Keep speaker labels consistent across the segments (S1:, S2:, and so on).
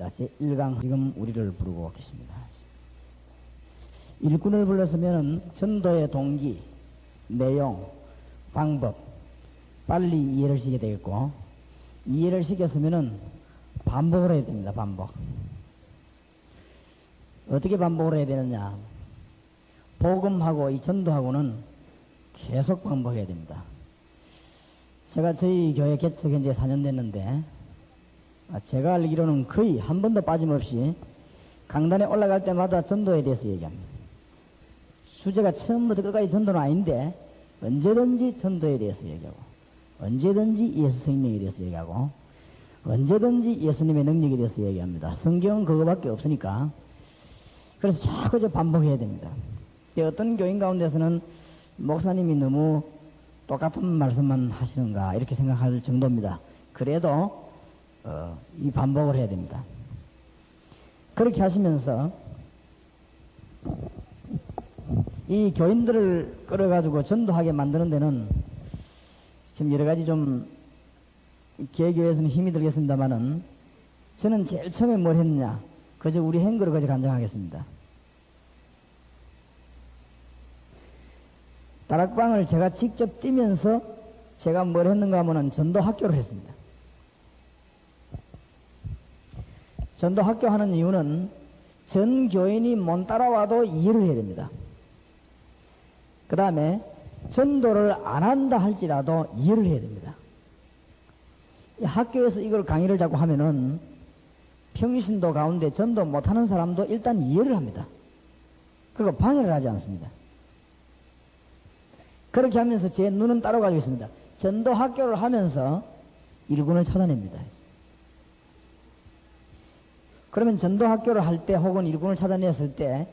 S1: 있습니다. 제1강 지금 우리를 부르고 계십니다. 일꾼을 불렀으면 전도의 동기, 내용, 방법 빨리 이해를 시켜야 되겠고, 이해를 시켰으면 반복을 해야 됩니다. 반복. 어떻게 반복을 해야 되느냐? 복음하고 이 전도하고는 계속 반복해야 됩니다. 제가 저희 교회 개척한 지 4년 됐는데, 제가 알기로는 거의 한 번도 빠짐없이 강단에 올라갈 때마다 전도에 대해서 얘기합니다. 주제가 처음부터 끝까지 전도는 아닌데 언제든지 전도에 대해서 얘기하고, 언제든지 예수 생명에 대해서 얘기하고, 언제든지 예수님의 능력에 대해서 얘기합니다. 성경은 그거밖에 없으니까. 그래서 자꾸 반복해야 됩니다. 어떤 교인 가운데서는 목사님이 너무 똑같은 말씀만 하시는가 이렇게 생각할 정도입니다. 그래도 이 반복을 해야 됩니다. 그렇게 하시면서 이 교인들을 끌어가지고 전도하게 만드는 데는 지금 여러 가지 좀 개교에서는 힘이 들겠습니다만은, 저는 제일 처음에 뭘 했느냐? 그저 우리 행거를 그저 간증하겠습니다. 다락방을 제가 직접 뛰면서 제가 뭘 했는가 하면은 전도 학교를 했습니다. 전도 학교 하는 이유는 전 교인이 못 따라와도 이해를 해야 됩니다. 그 다음에 전도를 안 한다 할지라도 이해를 해야 됩니다. 학교에서 이걸 강의를 자꾸 하면은 평신도 가운데 전도 못하는 사람도 일단 이해를 합니다. 그리고 방해를 하지 않습니다. 그렇게 하면서 제 눈은 따라가고 있습니다. 전도 학교를 하면서 일꾼을 찾아냅니다. 그러면 전도 학교를 할 때 혹은 일꾼을 찾아냈을 때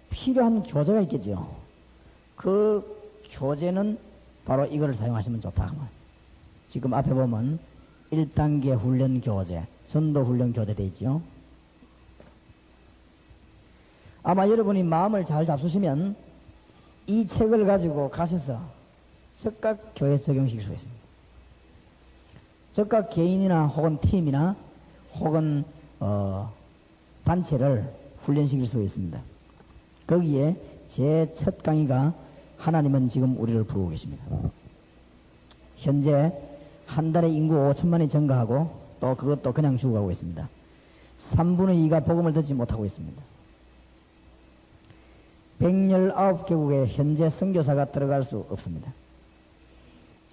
S1: 필요한 교재가 있겠죠. 그 교재는 바로 이거를 사용하시면 좋다. 지금 앞에 보면 1단계 훈련 교재, 전도 훈련 교재 되어 있죠. 아마 여러분이 마음을 잘 잡수시면 이 책을 가지고 가셔서 즉각 교회에 적용시킬 수 있습니다. 즉각 개인이나 혹은 팀이나 혹은 단체를 훈련시킬 수 있습니다. 거기에 제 첫 강의가 하나님은 지금 우리를 부르고 계십니다. 현재 한 달에 인구 5천만이 증가하고 또 그것도 그냥 죽어가고 있습니다. 3분의 2가 복음을 듣지 못하고 있습니다. 119개국에 현재 선교사가 들어갈 수 없습니다.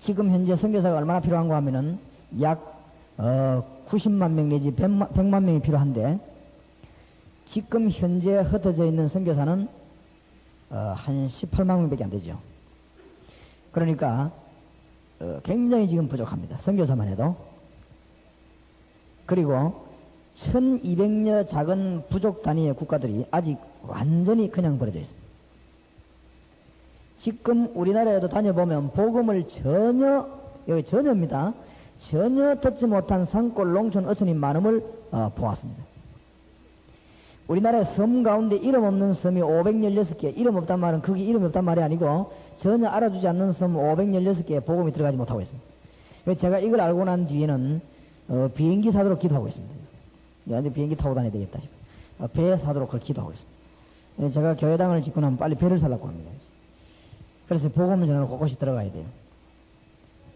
S1: 지금 현재 선교사가 얼마나 필요한가 하면은 약 90만 명 내지 100만 명이 필요한데, 지금 현재 흩어져 있는 선교사는 한 18만 명밖에 안 되죠. 그러니까 굉장히 지금 부족합니다. 선교사만 해도. 그리고 1200여 작은 부족 단위의 국가들이 아직 완전히 그냥 버려져 있습니다. 지금 우리나라에도 다녀보면 복음을 여기 전혀입니다. 전혀 듣지 못한 산골 농촌 어촌이 많음을 보았습니다. 우리나라의 섬 가운데 이름 없는 섬이 516개, 이름 없단 말은 그게 이름이 없단 말이 아니고 전혀 알아주지 않는 섬 516개에 복음이 들어가지 못하고 있습니다. 제가 이걸 알고 난 뒤에는 비행기 사도록 기도하고 있습니다. 이제 비행기 타고 다녀야 되겠다 싶어요. 배 사도록 그걸 기도하고 있습니다. 제가 교회당을 짓고 나면 빨리 배를 살라고 합니다. 그래서 복음을 전하러 곳곳이 들어가야 돼요.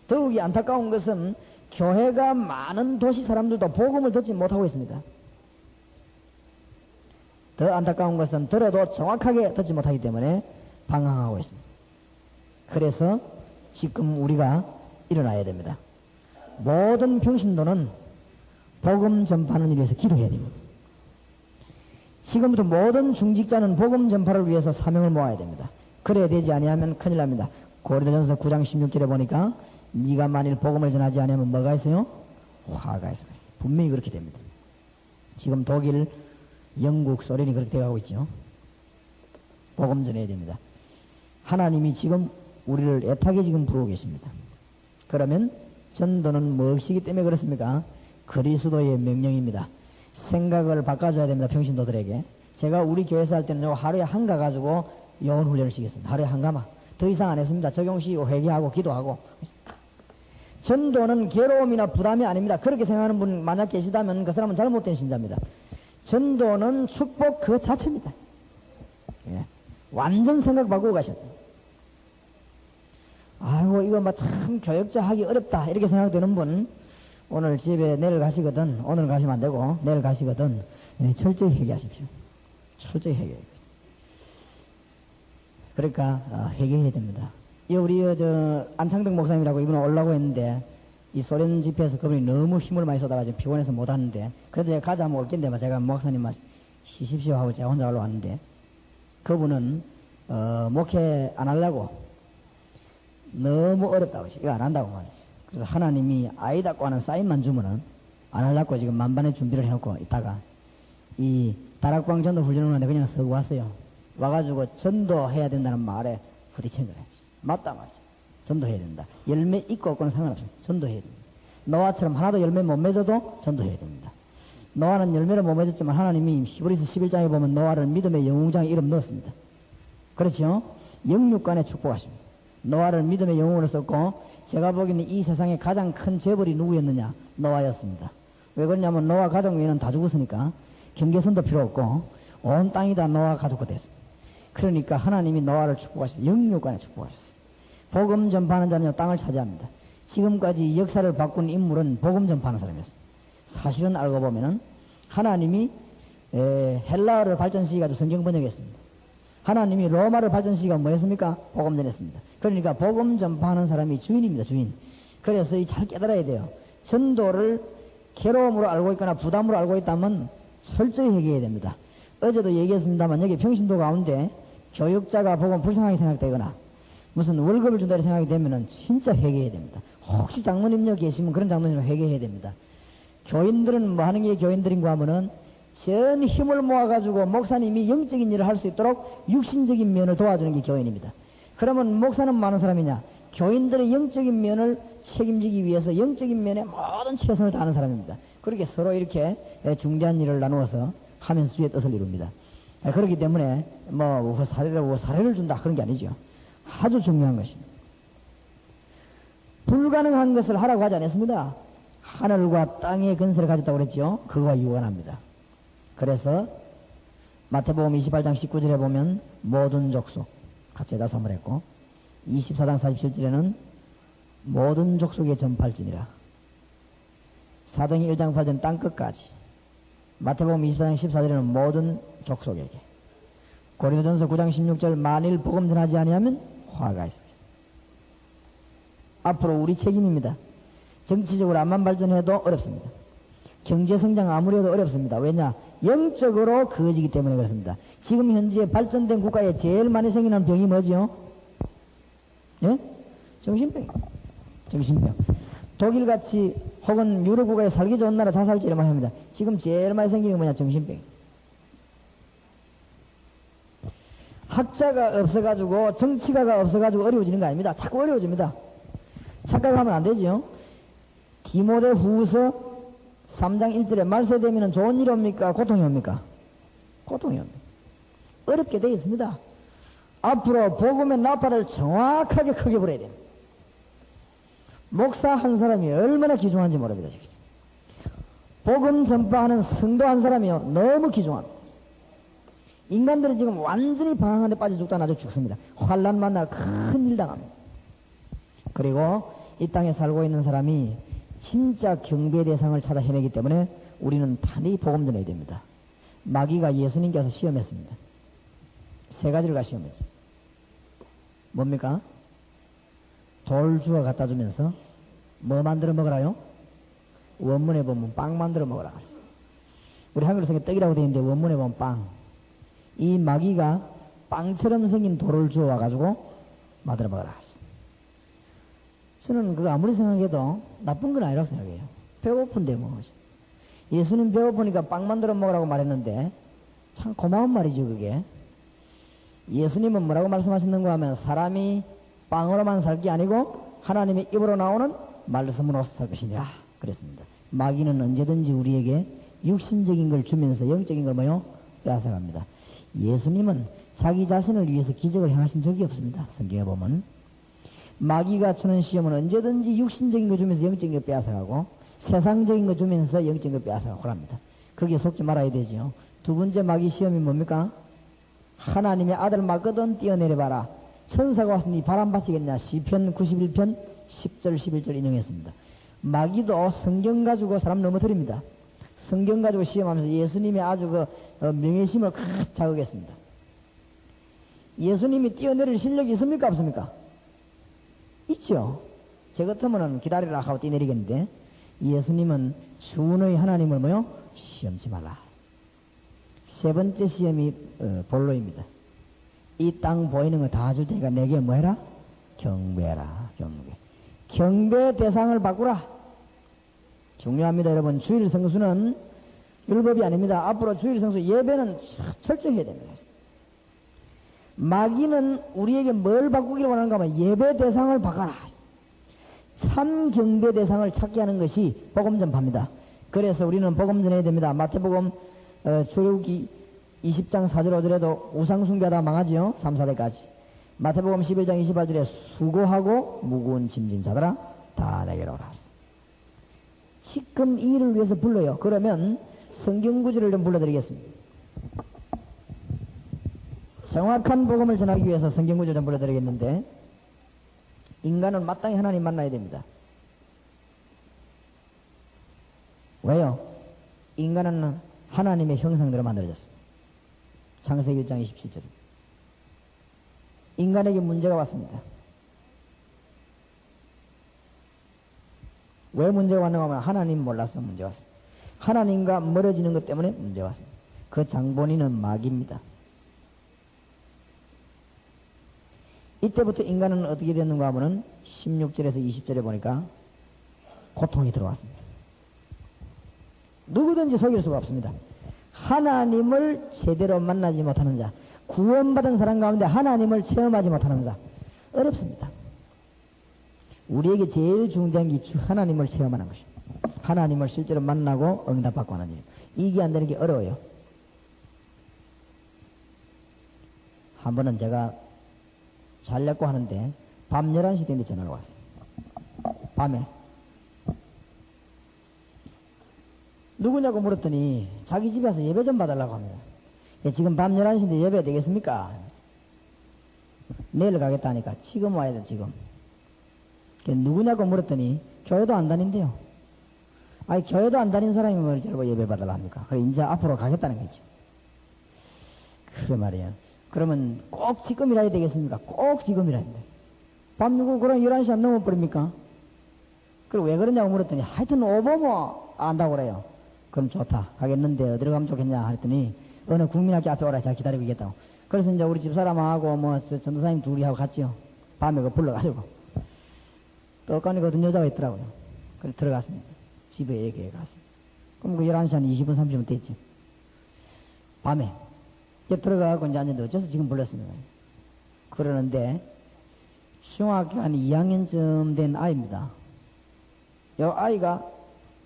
S1: 더욱이 안타까운 것은 교회가 많은 도시 사람들도 복음을 듣지 못하고 있습니다. 더 안타까운 것은 들어도 정확하게 듣지 못하기 때문에 방황하고 있습니다. 그래서 지금 우리가 일어나야 됩니다. 모든 평신도는 복음 전파하는 일에 위해서 기도해야 됩니다. 지금부터 모든 중직자는 복음 전파를 위해서 사명을 모아야 됩니다. 그래야 되지 아니하면 큰일 납니다. 고린도전서 9장 16절에 보니까 네가 만일 복음을 전하지 아니하면 뭐가 있어요? 화가 있어요. 분명히 그렇게 됩니다. 지금 독일, 영국, 소련이 그렇게 되어가고 있죠. 복음 전해야 됩니다. 하나님이 지금 우리를 애타게 지금 부르고 계십니다. 그러면 전도는 무엇이기 때문에 그렇습니까? 그리스도의 명령입니다. 생각을 바꿔줘야 됩니다. 평신도들에게. 제가 우리 교회에서 할 때는 하루에 한 가 가지고 영혼 훈련을 시켰습니다. 하루에 한 가만. 더 이상 안 했습니다. 적용시키고 회개하고 기도하고. 전도는 괴로움이나 부담이 아닙니다. 그렇게 생각하는 분 만약 계시다면 그 사람은 잘못된 신자입니다. 전도는 축복 그 자체입니다. 예. 완전 생각 바꾸고 가셨다. 아이고, 이거 막 참 교역자 하기 어렵다. 이렇게 생각되는 분, 오늘 집에 내일 가시거든, 오늘 가시면 안 되고, 내일 가시거든, 예, 철저히 회개하십시오. 철저히 회개해야 그러니까, 회개해야 됩니다. 우리, 안창덕 목사님이라고 이분은 올라고 했는데, 이 소련 집회에서 그분이 너무 힘을 많이 쏟아가지고 피곤해서 못 왔는데, 그래도 제가 가자 하면 올 겐데, 제가 목사님 쉬십시오 하고 제가 혼자 올라왔는데, 그분은, 목회 안 하려고 너무 어렵다고 하시, 이거 안 한다고 말이지. 그래서 하나님이 아이다고 하는 사인만 주면은 안 하려고 지금 만반의 준비를 해놓고 있다가 이 다락방 전도 훈련을 하는데 그냥 서 왔어요. 와가지고 전도해야 된다는 말에 부딪힌 거예요. 맞다 말이지. 전도해야 된다. 열매 있고 없고는 상관없습니다. 전도해야 됩니다. 노아처럼 하나도 열매 못 맺어도 전도해야 됩니다. 노아는 열매를 못 맺었지만 하나님이 히브리서 11장에 보면 노아를 믿음의 영웅장에 이름 넣었습니다. 그렇죠? 영육간에 축복하십니다. 노아를 믿음의 영웅으로 썼고, 제가 보기에는 이 세상에 가장 큰 재벌이 누구였느냐? 노아였습니다. 왜 그러냐면 노아 가족 외에는 다 죽었으니까 경계선도 필요 없고 온 땅이 다 노아 가족과 됐습니다. 그러니까 하나님이 노아를 축복하셨어요. 영육간에 축복하셨어요. 복음 전파하는 자는요 땅을 차지합니다. 지금까지 역사를 바꾼 인물은 복음 전파하는 사람이었습니다. 사실은 알고 보면은 하나님이 헬라어를 발전시켜가지고 성경 번역했습니다. 하나님이 로마를 발전시키가 뭐 했습니까? 복음 전했습니다. 그러니까 복음 전파하는 사람이 주인입니다. 주인. 그래서 이 잘 깨달아야 돼요. 전도를 괴로움으로 알고 있거나 부담으로 알고 있다면 철저히 회개해야 됩니다. 어제도 얘기했습니다만 여기 평신도 가운데 교육자가 복음 불쌍하게 생각되거나 무슨 월급을 준다 이렇게 생각이 되면은 진짜 회개해야 됩니다. 혹시 장로님녀 계시면 그런 장로님을 회개해야 됩니다. 교인들은 뭐 하는 게 교인들인가 하면은 전 힘을 모아가지고 목사님이 영적인 일을 할 수 있도록 육신적인 면을 도와주는 게 교인입니다. 그러면 목사는 많은 사람이냐? 교인들의 영적인 면을 책임지기 위해서 영적인 면에 모든 최선을 다하는 사람입니다. 그렇게 서로 이렇게 중대한 일을 나누어서 하면서 주의 뜻을 이룹니다. 그렇기 때문에 뭐 사례를 준다 그런 게 아니죠. 아주 중요한 것입니다. 불가능한 것을 하라고 하지 않았습니다. 하늘과 땅의 건설을 가졌다고 그랬죠. 그거와 유관합니다. 그래서 마태복음 28장 19절에 보면 모든 족속 같이 대답을 했고 24장 47절에는 모든 족속에 전팔지니라. 사도행 1장 8절 땅끝까지, 마태복음 24장 14절에는 모든 족속에게, 고린도전서 9장 16절 만일 복음 전하지 아니하면 화가 있습니다. 앞으로 우리 책임입니다. 정치적으로 암만 발전해도 어렵습니다. 경제성장 아무리 해도 어렵습니다. 왜냐? 영적으로 거지기 때문에 그렇습니다. 지금 현재 발전된 국가에 제일 많이 생기는 병이 뭐지요? 예? 정신병. 정신병. 독일같이 혹은 유럽 국가에 살기 좋은 나라 자살제를 많이 합니다. 지금 제일 많이 생기는 게 뭐냐? 정신병. 학자가 없어가지고 정치가가 없어가지고 어려워지는 거 아닙니다. 자꾸 어려워집니다. 착각하면 안 되죠. 디모데 후서 3장 1절에 말세되면 좋은 일이 옵니까? 고통이 옵니까? 고통이 옵니다. 어렵게 되어 있습니다. 앞으로 복음의 나팔을 정확하게 크게 불어야 됩니다. 목사 한 사람이 얼마나 귀중한지 모릅니다. 복음 전파하는 성도 한 사람이요 너무 귀중합니다. 인간들은 지금 완전히 방황한 데 빠져 죽다 나중에 죽습니다. 환난 만나 큰일 당합니다. 그리고 이 땅에 살고 있는 사람이 진짜 경배 대상을 찾아 헤매기 때문에 우리는 단히 복음 전해야 됩니다. 마귀가 예수님께서 시험했습니다. 세 가지를 가 시험했죠. 뭡니까? 돌 주워 갖다 주면서 뭐 만들어 먹으라요? 원문에 보면 빵 만들어 먹으라. 우리 한글로 생긴 떡이라고 되어 있는데 원문에 보면 빵. 이 마귀가 빵처럼 생긴 돌을 주워 와가지고 만들어 먹으라. 저는 그거 아무리 생각해도 나쁜 건 아니라고 생각해요. 배고픈데 뭐. 예수님 배고프니까 빵 만들어 먹으라고 말했는데 참 고마운 말이죠 그게. 예수님은 뭐라고 말씀하셨는가 하면 사람이 빵으로만 살 게 아니고 하나님의 입으로 나오는 말씀으로 살 것이냐 그랬습니다. 마귀는 언제든지 우리에게 육신적인 걸 주면서 영적인 걸 뭐요? 빼앗아갑니다. 예수님은 자기 자신을 위해서 기적을 행하신 적이 없습니다. 성경에 보면 마귀가 주는 시험은 언제든지 육신적인 거 주면서 영적인 거 빼앗아가고 세상적인 거 주면서 영적인 거 빼앗아가고 합니다. 거기에 속지 말아야 되죠. 두 번째 마귀 시험이 뭡니까? 하나님의 아들 맞거든 뛰어내려봐라. 천사가 왔으니 네 바람 받치겠냐. 시편 91편 10절 11절 인용했습니다. 마귀도 성경 가지고 사람 넘어뜨립니다. 성경 가지고 시험하면서 예수님의 아주 명예심을 칵 자극했습니다. 예수님이 뛰어내릴 실력이 있습니까? 없습니까? 있죠. 저 같으면 기다리라 하고 뛰어내리겠는데, 예수님은 주의 하나님을 뭐요? 시험치 말라. 세 번째 시험이 본로입니다. 이 땅 보이는 거 다 줄 테니까 내게 뭐 해라? 경배해라. 경배 대상을 바꾸라. 중요합니다, 여러분. 주일 성수는 율법이 아닙니다. 앞으로 주일 성수 예배는 철저히 해야 됩니다. 마귀는 우리에게 뭘 바꾸기를 원하는가 하면 예배 대상을 바꿔라. 참 경배 대상을 찾게 하는 것이 복음 전파입니다. 그래서 우리는 복음 전해야 됩니다. 마태복음 출애굽기 20장 4절 5절에도 우상 숭배하다 망하지요. 3, 4대까지. 마태복음 11장 28절에 수고하고 무거운 짐진 자들아 다 내게로 오라. 지금 이 일을 위해서 불러요. 그러면 성경 구절을 좀 불러드리겠습니다. 정확한 복음을 전하기 위해서 성경 구절 좀 불러드리겠는데, 인간은 마땅히 하나님 만나야 됩니다. 왜요? 인간은 하나님의 형상대로 만들어졌습니다. 창세기 1장 27절. 인간에게 문제가 왔습니다. 왜 문제가 왔는가 하면 하나님 몰라서 문제가 왔습니다. 하나님과 멀어지는 것 때문에 문제가 왔습니다. 그 장본인은 마귀입니다. 이때부터 인간은 어떻게 됐는가 하면은 16절에서 20절에 보니까 고통이 들어왔습니다. 누구든지 속일 수가 없습니다. 하나님을 제대로 만나지 못하는 자, 구원받은 사람 가운데 하나님을 체험하지 못하는 자, 어렵습니다. 우리에게 제일 중요한 게 하나님을 체험하는 것입니다. 하나님을 실제로 만나고 응답받고 하는 일. 이게 안 되는 게 어려워요. 한 번은 제가 잘려고 하는데 밤 11시 때문에 전화가 왔어요. 밤에. 누구냐고 물었더니 자기 집에 와서 예배 좀 봐달라고 합니다. 지금 밤 11시인데 예배 되겠습니까? 내일 가겠다니까. 지금 와야 돼, 지금. 누구냐고 물었더니 교회도 안 다닌대요. 아니, 교회도 안 다닌 사람이 뭘 저러고 예배 받으려 합니까? 그래, 이제 앞으로 가겠다는 거죠. 그래 말이에요. 그러면 꼭 지금이라 되겠습니까? 꼭 지금이라 해야 돼. 밤 누구 그럼 11시 안 넘어버립니까? 그리고 왜 그러냐고 물었더니 하여튼 오보모 안다고 그래요. 그럼 좋다. 가겠는데 어디로 가면 좋겠냐 했더니 어느 국민학교 앞에 오라. 제가 기다리고 있겠다고. 그래서 이제 우리 집사람하고 전도사님 둘이 하고 갔지요. 밤에 그 불러가지고. 떡가니 그 어떤 여자가 있더라고요. 그래서 들어갔습니다. 집에 얘기해 갔습니다. 그럼 그 11시 한 20분 30분 됐죠. 밤에. 들어가고 이제 앉았는데 어째서 지금 불렀습니다. 그러는데 중학교 한 2학년쯤 된 아이입니다. 이 아이가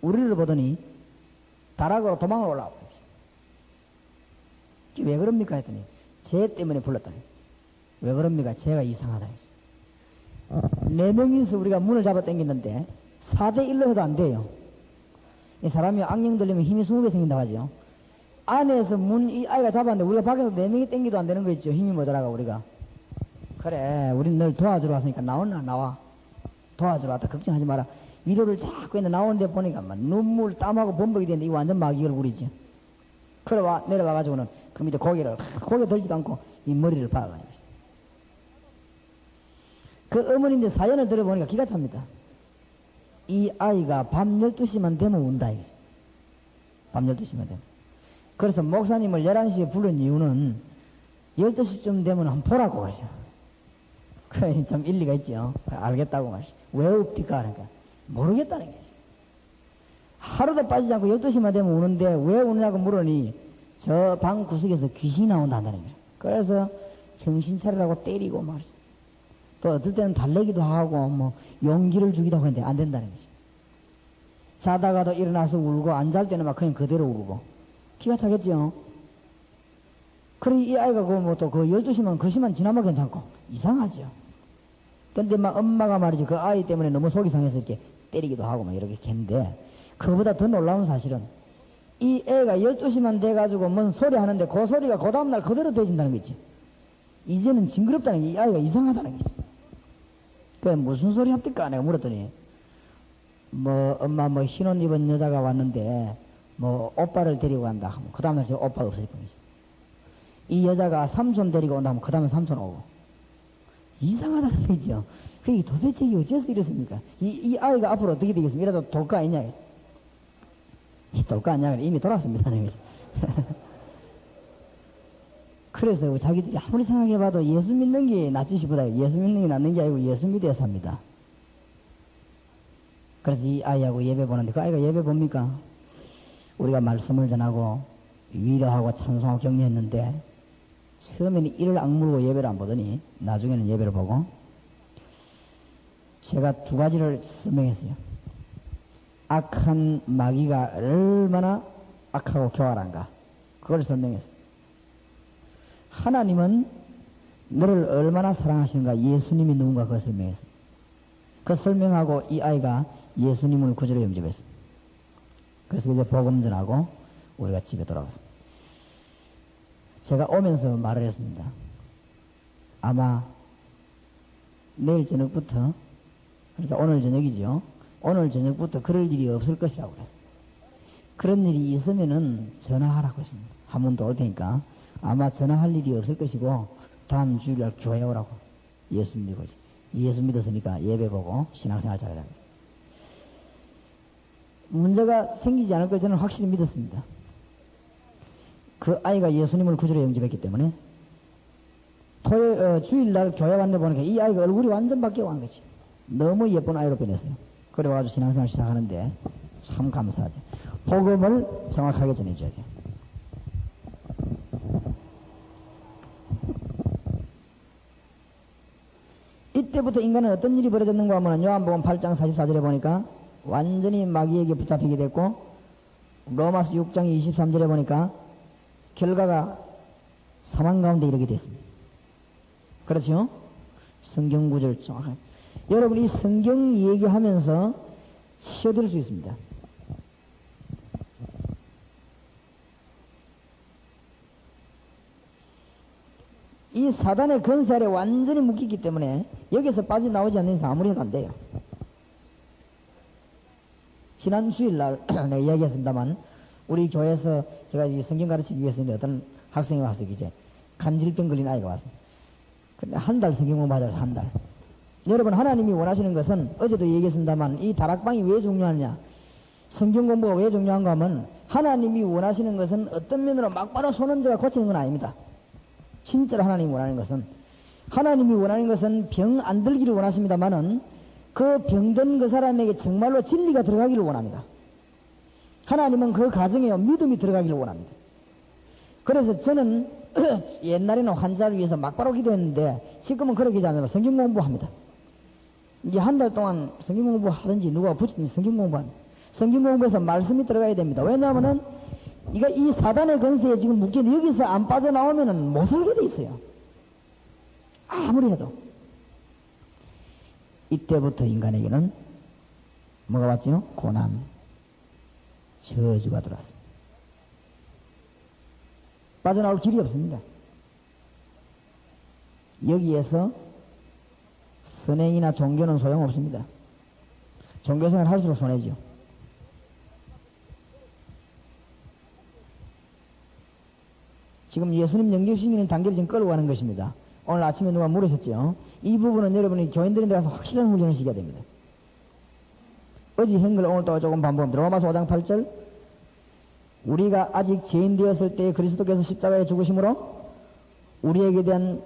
S1: 우리를 보더니 다락으로 도망을 올라오고 왜 그럽니까 했더니 쟤 때문에 불렀다니. 왜 그럽니까? 쟤가 이상하다. 4명이서 우리가 문을 잡아 당겼는데 4대1로 해도 안 돼요. 이 사람이 악령 들리면 힘이 20배 생긴다고 하죠. 안에서 이 아이가 잡았는데 우리가 밖에서 4명이 땡기도 안 되는 거 있죠. 힘이 모자라가 우리가. 그래, 우린 널 도와주러 왔으니까 나와. 도와주러 왔다. 걱정하지 마라. 위로를 자꾸 했는데 나오는데 보니까 막 눈물 땀하고 범벅이 되는데 이거 완전 마귀 얼굴이지. 그래 내려와가지고는 그 밑에 고개 들지도 않고 이 머리를 박아가지고. 그 어머니인데 사연을 들어보니까 기가 찹니다. 이 아이가 밤 12시만 되면 운다. 밤 12시만 되면. 그래서 목사님을 11시에 부른 이유는 12시쯤 되면 한번 보라고 하죠. 그래, 좀 일리가 있죠. 알겠다고 말이죠. 왜 없디까? 그러니까 모르겠다는 게. 하루도 빠지지 않고 12시만 되면 우는데 왜 우느냐고 물으니 저 방 구석에서 귀신이 나온다는 거예요. 그래서 정신 차리라고 때리고 말이죠. 또 어떨 때는 달래기도 하고 용기를 주기도 하고 했는데 안 된다는 거죠. 자다가도 일어나서 울고 안 잘 때는 막 그냥 그대로 울고. 기가 차겠죠. 그래 이 아이가 또 그 12시만 그 시만 지나면 괜찮고 이상하죠. 근데 막 엄마가 말이죠. 그 아이 때문에 너무 속이 상해서 이렇게 때리기도 하고 막 이렇게 했는데 그거보다 더 놀라운 사실은 이 애가 12시만 돼가지고 뭔 소리 하는데 그 소리가 그 다음날 그대로 되진다는 거지. 이제는 징그럽다는 게 이 아이가 이상하다는 거지. 그래, 무슨 소리 합니까? 내가 물었더니, 엄마 흰옷 입은 여자가 왔는데, 오빠를 데리고 간다 하면, 그 다음날 저 오빠가 없어질 거지. 이 여자가 삼촌 데리고 온다 하면, 그 다음에 삼촌 오고. 이상하다는 거죠. 그게 도대체 이게 어째서 이랬습니까? 이 아이가 앞으로 어떻게 되겠습니까? 이래도 돌까 아니냐? 돌까 아니냐? 이미 돌았습니다. 그래서 자기들이 아무리 생각해봐도 예수 믿는 게 낫지 싶어다. 예수 믿는 게 낫는 게 아니고 예수 믿어야 삽니다. 그래서 이 아이하고 예배 보는데 그 아이가 예배 봅니까? 우리가 말씀을 전하고 위로하고 찬송하고 격려했는데 처음에는 이를 악물고 예배를 안 보더니 나중에는 예배를 보고 제가 두 가지를 설명했어요. 악한 마귀가 얼마나 악하고 교활한가 그걸 설명했어요. 하나님은 너를 얼마나 사랑하시는가 예수님이 누군가 그걸 설명했어요. 그 설명하고 이 아이가 예수님을 구주로 영접했어요. 그래서 이제 복음 전하고 우리가 집에 돌아왔습니다. 제가 오면서 말을 했습니다. 아마 내일 저녁부터 그러니까 오늘 저녁이죠. 오늘 저녁부터 그럴 일이 없을 것이라고 그랬어요. 그런 일이 있으면은 전화하라고 했습니다. 한 번 더 올 테니까 아마 전화할 일이 없을 것이고 다음 주일날 교회 오라고 예수 믿고 예수 믿었으니까 예배 보고 신앙생활 잘해라. 문제가 생기지 않을 걸 저는 확실히 믿었습니다. 그 아이가 예수님을 구주로 영접했기 때문에 주일날 교회 왔는데 보니까 이 아이가 얼굴이 완전 바뀌어간 거지. 너무 예쁜 아이로 변했어요. 그래가지고 신앙생활 시작하는데 참 감사하죠. 복음을 정확하게 전해줘야 돼요. 이때부터 인간은 어떤 일이 벌어졌는가 하면 요한복음 8장 44절에 보니까 완전히 마귀에게 붙잡히게 됐고 로마서 6장 23절에 보니까 결과가 사망 가운데 이르게 됐습니다. 그렇죠? 성경 구절 정확하게. 여러분 이 성경 얘기하면서 치어들 수 있습니다. 이 사단의 권세 아래 완전히 묶이기 때문에 여기서 빠져나오지 않는 이상 아무리 해도 안 돼요. 지난 주일날 내가 이야기했습니다만 우리 교회에서 제가 이 성경 가르치기 위해서 어떤 학생이 와서 이제 간질병 걸린 아이가 왔어요. 근데 한 달 성경 공부하자고 한 달. 여러분 하나님이 원하시는 것은 어제도 얘기했습니다만 이 다락방이 왜 중요하냐 성경 공부가 왜 중요한가 하면 하나님이 원하시는 것은 어떤 면으로 막바로 손언제가 고치는 건 아닙니다. 진짜로 하나님이 원하는 것은 하나님이 원하는 것은 병 안 들기를 원하십니다만은 그 병든 그 사람에게 정말로 진리가 들어가기를 원합니다. 하나님은 그 가정에 믿음이 들어가기를 원합니다. 그래서 저는 옛날에는 환자를 위해서 막바로 기도했는데 지금은 그렇게 하지 않으면 성경 공부합니다. 이제 한 달 동안 성경 공부하든지 누가 붙이든지 성경 공부합니다. 성경 공부에서 말씀이 들어가야 됩니다. 왜냐하면은 이거 이 사단의 권세에 지금 묶여서 여기서 안 빠져나오면은 못 살게 돼 있어요. 아무리 해도. 이때부터 인간에게는 뭐가 왔지요? 고난, 저주가 들어왔습니다. 빠져나올 길이 없습니다. 여기에서 선행이나 종교는 소용없습니다. 종교생활 할수록 손해지요. 지금 예수님 영접시키는 단계를 지금 끌고 가는 것입니다. 오늘 아침에 누가 물으셨죠? 이 부분은 여러분이 교인들인 데 가서 확실한 훈련을 시켜야 됩니다. 어제 한 걸 오늘 또 조금 반복합니다. 로마서 5장 8절 우리가 아직 죄인 되었을 때 그리스도께서 십자가에 죽으심으로 우리에게 대한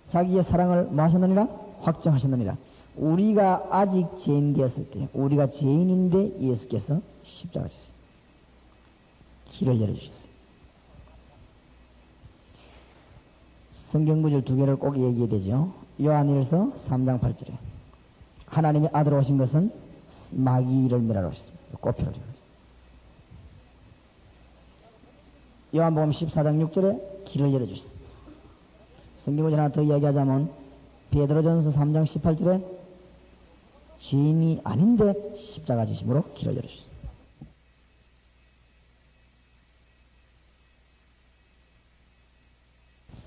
S1: 자기의 사랑을 뭐 하셨느니라? 확정하셨느니라. 우리가 아직 죄인 되었을 때 우리가 죄인인데 예수께서 십자가 지셨어요. 길을 열어주셨어요. 성경 구절 두 개를 꼭 얘기해야 되죠. 요한일서 3장 8절에 하나님의 아들 오신 것은 마귀를 멸하러 오셨습니다. 꽃피를 주셨습니다. 요한복음 14장 6절에 길을 열어주셨습니다. 성경 구절 하나 더 이야기하자면 베드로전서 3장 18절에 죄인이 아닌데 십자가 지심으로 길을 열어주셨습니다.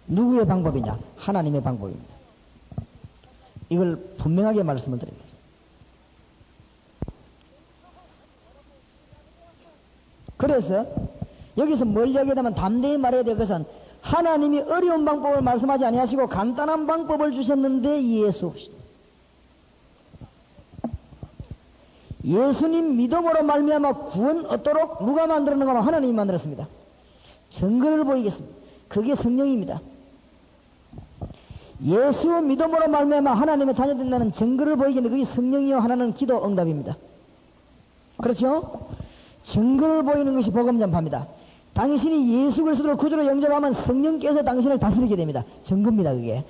S1: 누구의 방법이냐? 하나님의 방법입니다. 이걸 분명하게 말씀을 드립니다. 그래서 여기서 뭘 이야기하면 담대히 말해야 될 것은 하나님이 어려운 방법을 말씀하지 아니하시고 간단한 방법을 주셨는데 예수 예수님 믿음으로 말미암아 구원 얻도록 누가 만들었는가 하면 하나님이 만들었습니다. 증거를 보이겠습니다. 그게 성령입니다. 예수 믿음으로 말미암아 하나님의 자녀 된다는 증거를 보이겠는데 그게 성령이요 하나는 기도 응답입니다. 그렇죠? 증거를 보이는 것이 복음 전파입니다. 당신이 예수 그리스도를 구주로 영접하면 성령께서 당신을 다스리게 됩니다. 증거입니다. 그게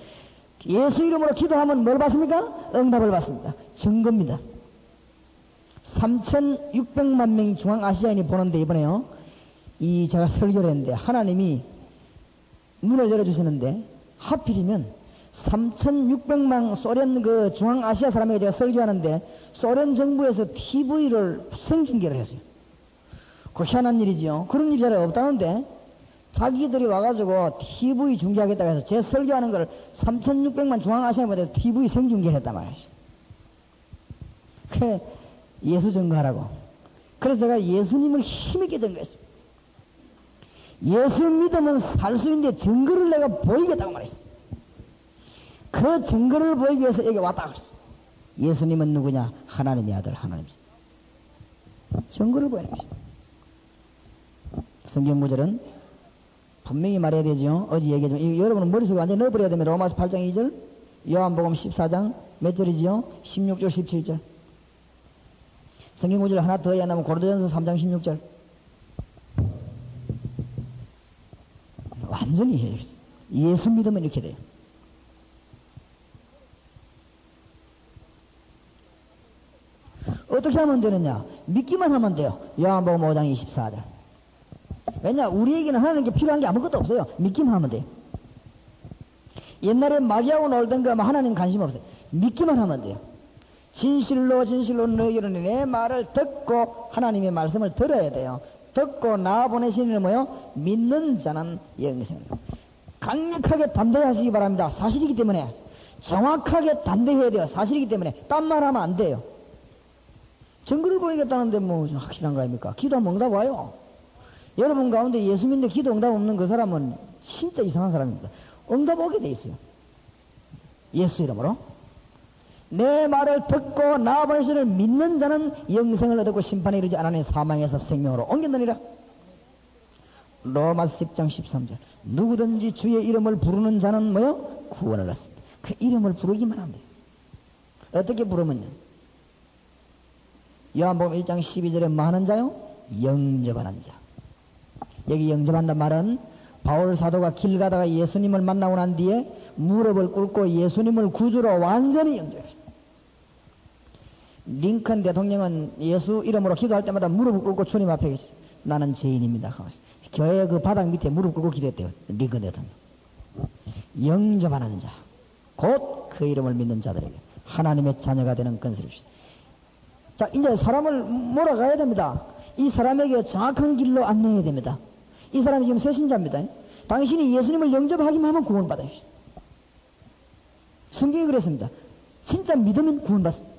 S1: 예수 이름으로 기도하면 뭘 받습니까? 응답을 받습니다. 증거입니다. 3,600만 명이 중앙아시아인이 보는데 이번에요 제가 설교를 했는데 하나님이 문을 열어주시는데 하필이면 3,600만 소련 그 중앙아시아 사람에게 제가 설교하는데 소련 정부에서 TV를 생중계를 했어요. 그 희한한 일이지요. 그런 일이 잘 없다는데 자기들이 와가지고 TV 중계하겠다고 해서 제 설교하는 걸 3,600만 중앙아시아인한테 TV 생중계를 했단 말이에요. 그래 예수 증거하라고. 그래서 제가 예수님을 힘있게 증거했습니다. 예수 믿으면 살 수 있는데 증거를 내가 보이겠다고 말했어요. 그 증거를 보이기 위해서 여기 왔다 그랬어요. 예수님은 누구냐? 하나님의 아들 하나님이시다. 증거를 보이는 것이다. 성경 구절은 분명히 말해야 되죠. 어제 얘기했지만 여러분은 머릿속에 완전히 넣어버려야 됩니다. 로마서 8장 2절, 요한복음 14장 몇 절이지요? 16절 17절. 성경 구절 하나 더 해야 하면 고린도전서 3장 16절. 완전히 해요. 예수 믿으면 이렇게 돼요. 어떻게 하면 되느냐? 믿기만 하면 돼요. 요한복음 5장 24절. 왜냐? 우리에게는 하나님께 필요한 게 아무것도 없어요. 믿기만 하면 돼요. 옛날에 마귀하고 놀던 거 하나님 관심 없어요. 믿기만 하면 돼요. 진실로 진실로 너희는 내 말을 듣고 하나님의 말씀을 들어야 돼요. 듣고 나 보내신 이는 뭐요? 믿는 자는 영생. 강력하게 담대하시기 바랍니다. 사실이기 때문에 정확하게 담대해야 돼요. 사실이기 때문에 딴 말하면 안 돼요. 증거를 보이겠다는데 뭐 확실한 거 아닙니까? 기도하면 응답 와요. 여러분 가운데 예수 믿는데 기도 응답 없는 그 사람은 진짜 이상한 사람입니다. 응답 오게 돼 있어요. 예수 이름으로. 내 말을 듣고 나 보내시를 믿는 자는 영생을 얻고 심판에 이르지 않으니 사망에서 생명으로 옮겼느니라. 로마서 10장 13절. 누구든지 주의 이름을 부르는 자는 뭐요? 구원을 얻습니다. 그 이름을 부르기만 하면 돼요. 어떻게 부르면요? 요한복음 1장 12절에 뭐 하는 자요? 영접하는 자. 여기 영접한다는 말은 바울 사도가 길 가다가 예수님을 만나고 난 뒤에 무릎을 꿇고 예수님을 구주로 완전히 영접했습니다. 링컨 대통령은 예수 이름으로 기도할 때마다 무릎을 꿇고 주님 앞에 계셨어요. 나는 죄인입니다. 교회 그 바닥 밑에 무릎 꿇고 기도했대요. 링컨 대통령. 영접하는 자, 곧 그 이름을 믿는 자들에게 하나님의 자녀가 되는 건설을 주시다. 자, 이제 사람을 몰아가야 됩니다. 이 사람에게 정확한 길로 안내해야 됩니다. 이 사람이 지금 새신자입니다. 당신이 예수님을 영접하기만 하면 구원받아요. 성경이 그랬습니다. 진짜 믿으면 구원받습니다.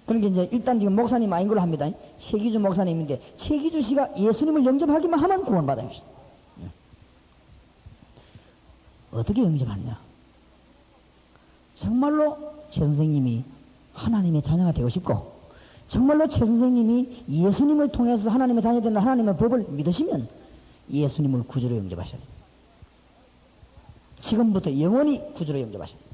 S1: 그러니까 이제 일단 지금 목사님 아닌 걸로 합니다. 최기주 목사님인데 최기주 씨가 예수님을 영접하기만 하면 구원받아요. 어떻게 영접하느냐? 정말로 최 선생님이 하나님의 자녀가 되고 싶고 정말로 최 선생님이 예수님을 통해서 하나님의 자녀 되는 하나님의 법을 믿으시면 예수님을 구주로 영접하셔야 돼요. 지금부터 영원히 구주로 영접하셔야 돼요.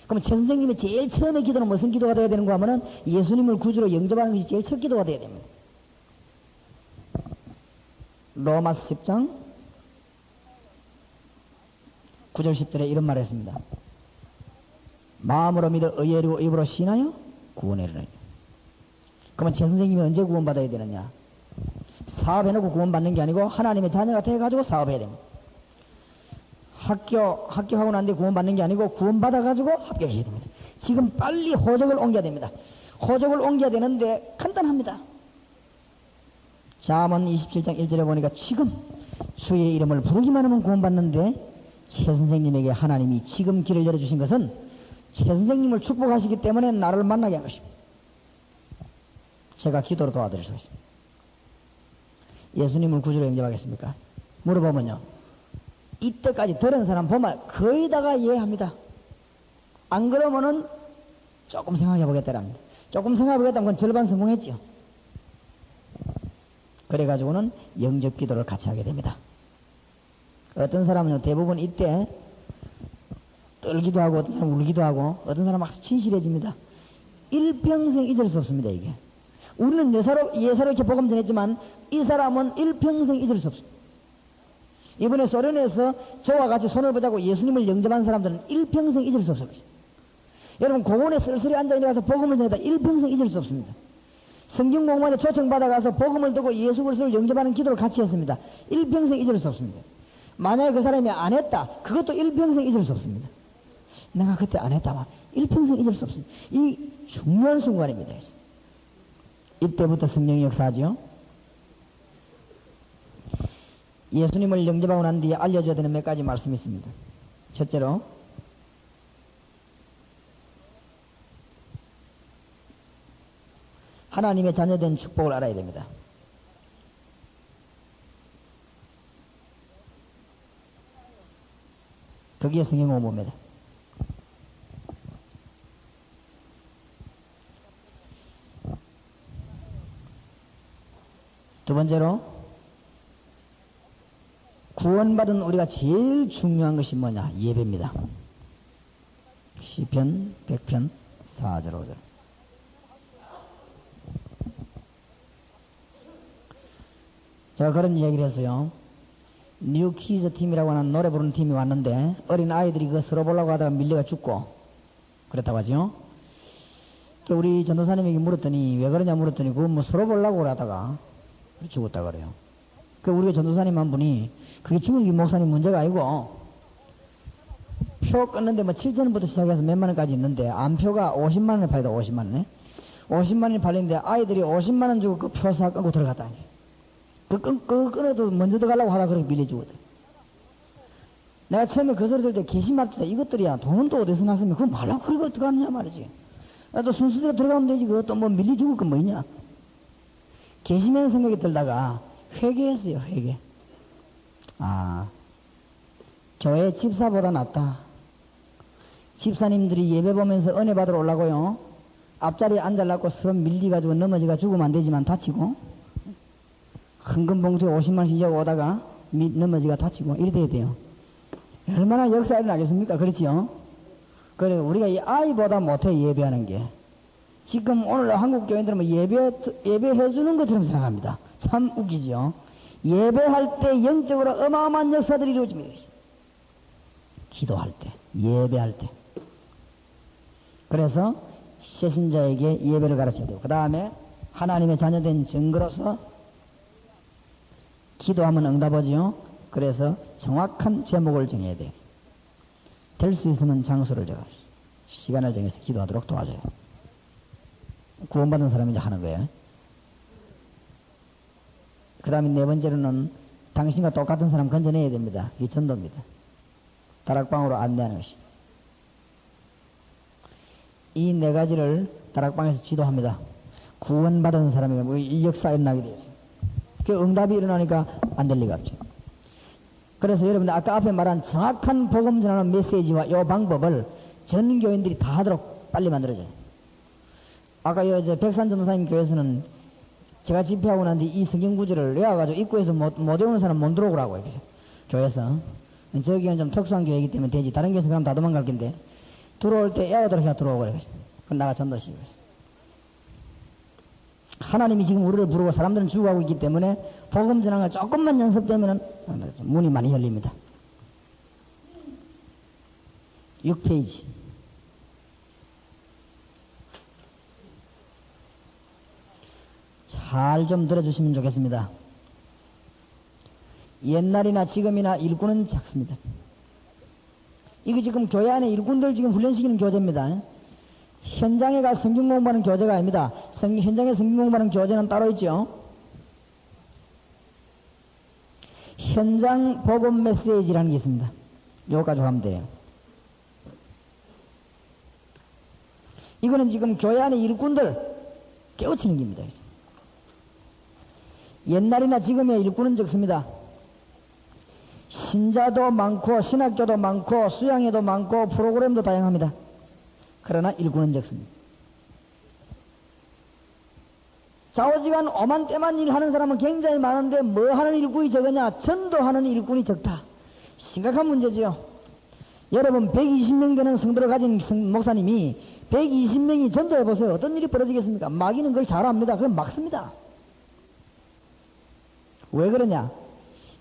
S1: 그럼 최 선생님이 제일 처음에 기도는 무슨 기도가 돼야 되는가 하면은 예수님을 구주로 영접하는 것이 제일 첫 기도가 돼야 됩니다. 로마서 10장 9절 10절에 이런 말을 했습니다. 마음으로 믿어 의외로 입으로 신하여 구원에 이르리라. 그러면 최 선생님이 언제 구원받아야 되느냐? 사업해놓고 구원받는 게 아니고 하나님의 자녀가 돼가지고 사업해야 됩니다. 합격하고 난 뒤에 구원받는 게 아니고 구원받아가지고 합격해야 됩니다. 지금 빨리 호적을 옮겨야 됩니다. 호적을 옮겨야 되는데 간단합니다. 잠언 27장 1절에 보니까 지금 주의 이름을 부르기만 하면 구원받는데 최 선생님에게 하나님이 지금 길을 열어주신 것은 최 선생님을 축복하시기 때문에 나를 만나게 한 것입니다. 제가 기도로 도와드릴 수 있습니다. 예수님을 구주로 영접하겠습니까? 물어보면요. 이때까지 들은 사람 보면 거의 다가 이해합니다. 안 그러면은 조금 생각해 보겠다랍니다. 조금 생각해 보겠다면 그건 절반 성공했죠. 그래가지고는 영접 기도를 같이 하게 됩니다. 어떤 사람은 대부분 이때 떨기도 하고 어떤 사람은 울기도 하고 어떤 사람은 막 진실해집니다. 일평생 잊을 수 없습니다. 이게 우리는 예사로 이렇게 복음 전했지만 이 사람은 일평생 잊을 수 없습니다. 이번에 소련에서 저와 같이 손을 보자고 예수님을 영접한 사람들은 일평생 잊을 수 없습니다. 여러분 고원에 쓸쓸히 앉아있는 복음을 전했다 일평생 잊을 수 없습니다. 성경 공부하는데 초청받아가서 복음을 듣고 예수 그리스도를 영접하는 기도를 같이 했습니다. 일평생 잊을 수 없습니다. 만약에 그 사람이 안 했다 그것도 일평생 잊을 수 없습니다. 내가 그때 안 했다만 일평생 잊을 수 없습니다. 이 중요한 순간입니다. 이때부터 성령의 역사하죠. 예수님을 영접하고 난 뒤에 알려줘야 되는 몇 가지 말씀이 있습니다. 첫째로 하나님의 자녀된 축복을 알아야 됩니다. 거기에 성경 오봅니다. 두 번째로 구원받은 우리가 제일 중요한 것이 뭐냐? 예배입니다. 시편 100편 4절 5절. 제가 그런 이야기를 했어요. 뉴키즈 팀이라고 하는 노래 부르는 팀이 왔는데 어린 아이들이 그거 서로 보려고 하다가 밀려가 죽고 그랬다고 하죠. 우리 전도사님에게 물었더니 왜 그러냐 물었더니 그거 뭐 서로 보려고 그러다가 죽었다 그래요. 우리 전도사님 한 분이 그게 죽은 게 목사님 문제가 아니고 표 끊는데 뭐 7천원부터 시작해서 몇만 원까지 있는데 암표가 50만 원에 팔리다 50만 원에 50만 원이 팔리는데 아이들이 50만 원 주고 그 표사 끊고 들어갔다니. 그 끊어도 먼저 들어가려고 하다 그렇게 밀려 죽었다. 내가 처음에 그 소리 들을 때 개심합시다. 이것들이야 돈은 또 어디서 났으면 그건 말라고 그리고 어떡하느냐 말이지. 또 순수대로 들어가면 되지. 그것도 뭐 밀려 죽을 건 뭐 있냐. 개심한 생각이 들다가 회개했어요. 회개. 교회 집사보다 낫다. 집사님들이 예배 보면서 은혜 받으러 올라고요. 앞자리에 앉아갖고 서로 밀리가지고 넘어지가 죽으면 안 되지만 다치고 헌금 봉투에 50만원씩 이자고 오다가 넘어지가 다치고 이래 돼야 돼요. 얼마나 역사가 일어나겠습니까? 그렇지요? 그래 우리가 이 아이보다 못해 예배하는 게. 지금 오늘 한국 교인들은 뭐 예배해주는 것처럼 생각합니다. 참 웃기죠? 예배할 때 영적으로 어마어마한 역사들이 이루어집니다. 기도할 때, 예배할 때. 그래서 새신자에게 예배를 가르쳐야 돼요. 그 다음에 하나님의 자녀된 증거로서 기도하면 응답하지요. 그래서 정확한 제목을 정해야 돼요. 될 수 있으면 장소를 정하고 시간을 정해서 기도하도록 도와줘요. 구원받은 사람이 이제 하는 거예요. 그 다음에 네 번째로는 당신과 똑같은 사람 건져내야 됩니다. 이게 전도입니다. 다락방으로 안내하는 것이. 이 네 가지를 다락방에서 지도합니다. 구원받은 사람이 이 역사에 일어나게 되죠. 그 응답이 일어나니까 안 될 리가 없죠. 그래서 여러분들 아까 앞에 말한 정확한 복음 전하는 메시지와 이 방법을 전 교인들이 다 하도록 빨리 만들어져요. 아까 백산 전도사님 교회에서는 제가 집회하고 난 뒤 이 성경 구절을 외워가지고 입구에서 못 외우는 사람 못 들어오라고 해요. 교회에서. 저기는 좀 특수한 교회이기 때문에 되지. 다른 교회에서 그럼 다 도망갈 건데 들어올 때 외우도록 해야 들어오고 그래요. 그건 나가 전도식이고. 하나님이 지금 우리를 부르고 사람들은 죽어가고 있기 때문에 복음 전하는 거 조금만 연습되면은 문이 많이 열립니다. 6페이지. 잘 좀 들어주시면 좋겠습니다. 옛날이나 지금이나 일꾼은 작습니다. 이게 지금 교회 안에 일꾼들 지금 훈련시키는 교재입니다. 현장에 가서 성경 공부하는 교재가 아닙니다. 현장에 성경 공부하는 교재는 따로 있죠. 현장 복음 메시지라는 게 있습니다. 요거까지 하면 돼요. 이거는 지금 교회 안의 일꾼들 깨우치는 겁니다. 옛날이나 지금의 일꾼은 적습니다. 신자도 많고 신학교도 많고 수양회도 많고 프로그램도 다양합니다. 그러나 일꾼은 적습니다. 좌우지간 오만 때만 일하는 사람은 굉장히 많은데 뭐 하는 일꾼이 적으냐? 전도하는 일꾼이 적다. 심각한 문제지요. 여러분 120명 되는 성도를 가진 목사님이 120명이 전도해보세요. 어떤 일이 벌어지겠습니까? 마귀는 그걸 잘 압니다. 그건 막습니다. 왜 그러냐?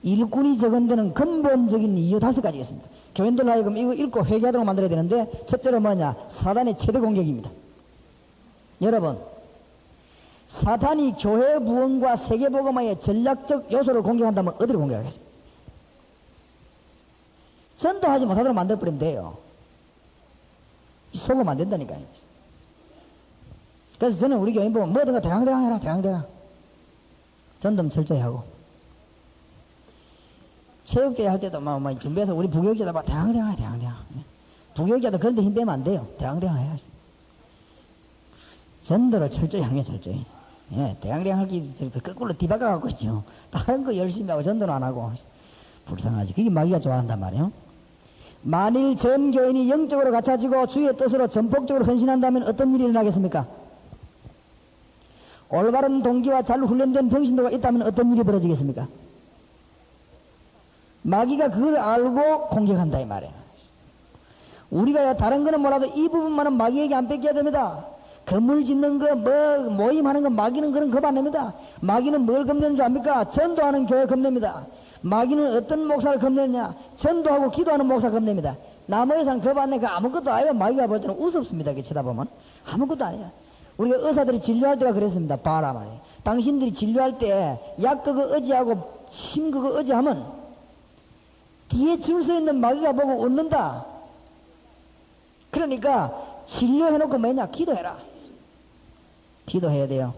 S1: 일꾼이 적은 데는 근본적인 이유 5가지가 있습니다. 교인들 하여금 이거 읽고 회개하도록 만들어야 되는데, 첫째로 뭐냐? 사단의 최대 공격입니다. 여러분, 사탄이 교회 부흥과 세계복음화의 전략적 요소를 공격한다면 어디를 공격하겠습니까? 전도하지 못하도록 만들어버리면 돼요. 속으면 안 된다니까요. 그래서 저는 우리 교인 보면 뭐든가 대강대강 해라, 대강대강. 전도 철저히 하고. 체육대회 할 때도 막 준비해서 우리 부교육자들 막 대강대강 해, 대강대강. 부교육자들 그런 데 힘빼면 안 돼요. 대강대강 해야 전도를 철저히 하는 게 철저히. 예, 대강대강 할 게 거꾸로 뒤바꿔갖고 있죠. 다른 거 열심히 하고 전도는 안 하고. 불쌍하지. 그게 마귀가 좋아한단 말이에요. 만일 전 교인이 영적으로 갖춰지고 주의 뜻으로 전폭적으로 헌신한다면 어떤 일이 일어나겠습니까? 올바른 동기와 잘 훈련된 병신도가 있다면 어떤 일이 벌어지겠습니까? 마귀가 그걸 알고 공격한다 이 말이에요. 우리가 다른 거는 몰라도 이 부분만은 마귀에게 안 뺏겨야 됩니다. 건물 짓는 거, 모임하는 거 마귀는 그런 겁 안 냅니다. 마귀는 뭘 겁내는 줄 압니까? 전도하는 교회 겁냅니다. 마귀는 어떤 목사를 겁내느냐? 전도하고 기도하는 목사 겁냅니다. 나머지 사람 겁 안 내가 아무것도 아니고 마귀가 볼 때는 우습습니다. 이렇게 쳐다보면. 아무것도 아니야. 우리가 의사들이 진료할 때가 그랬습니다. 봐라 말이에요. 당신들이 진료할 때 약 그거 어지하고 심 그거 어지하면 뒤에 줄 서 있는 마귀가 보고 웃는다. 그러니까 진료해놓고 뭐냐? 기도해라. 기도해야 돼요.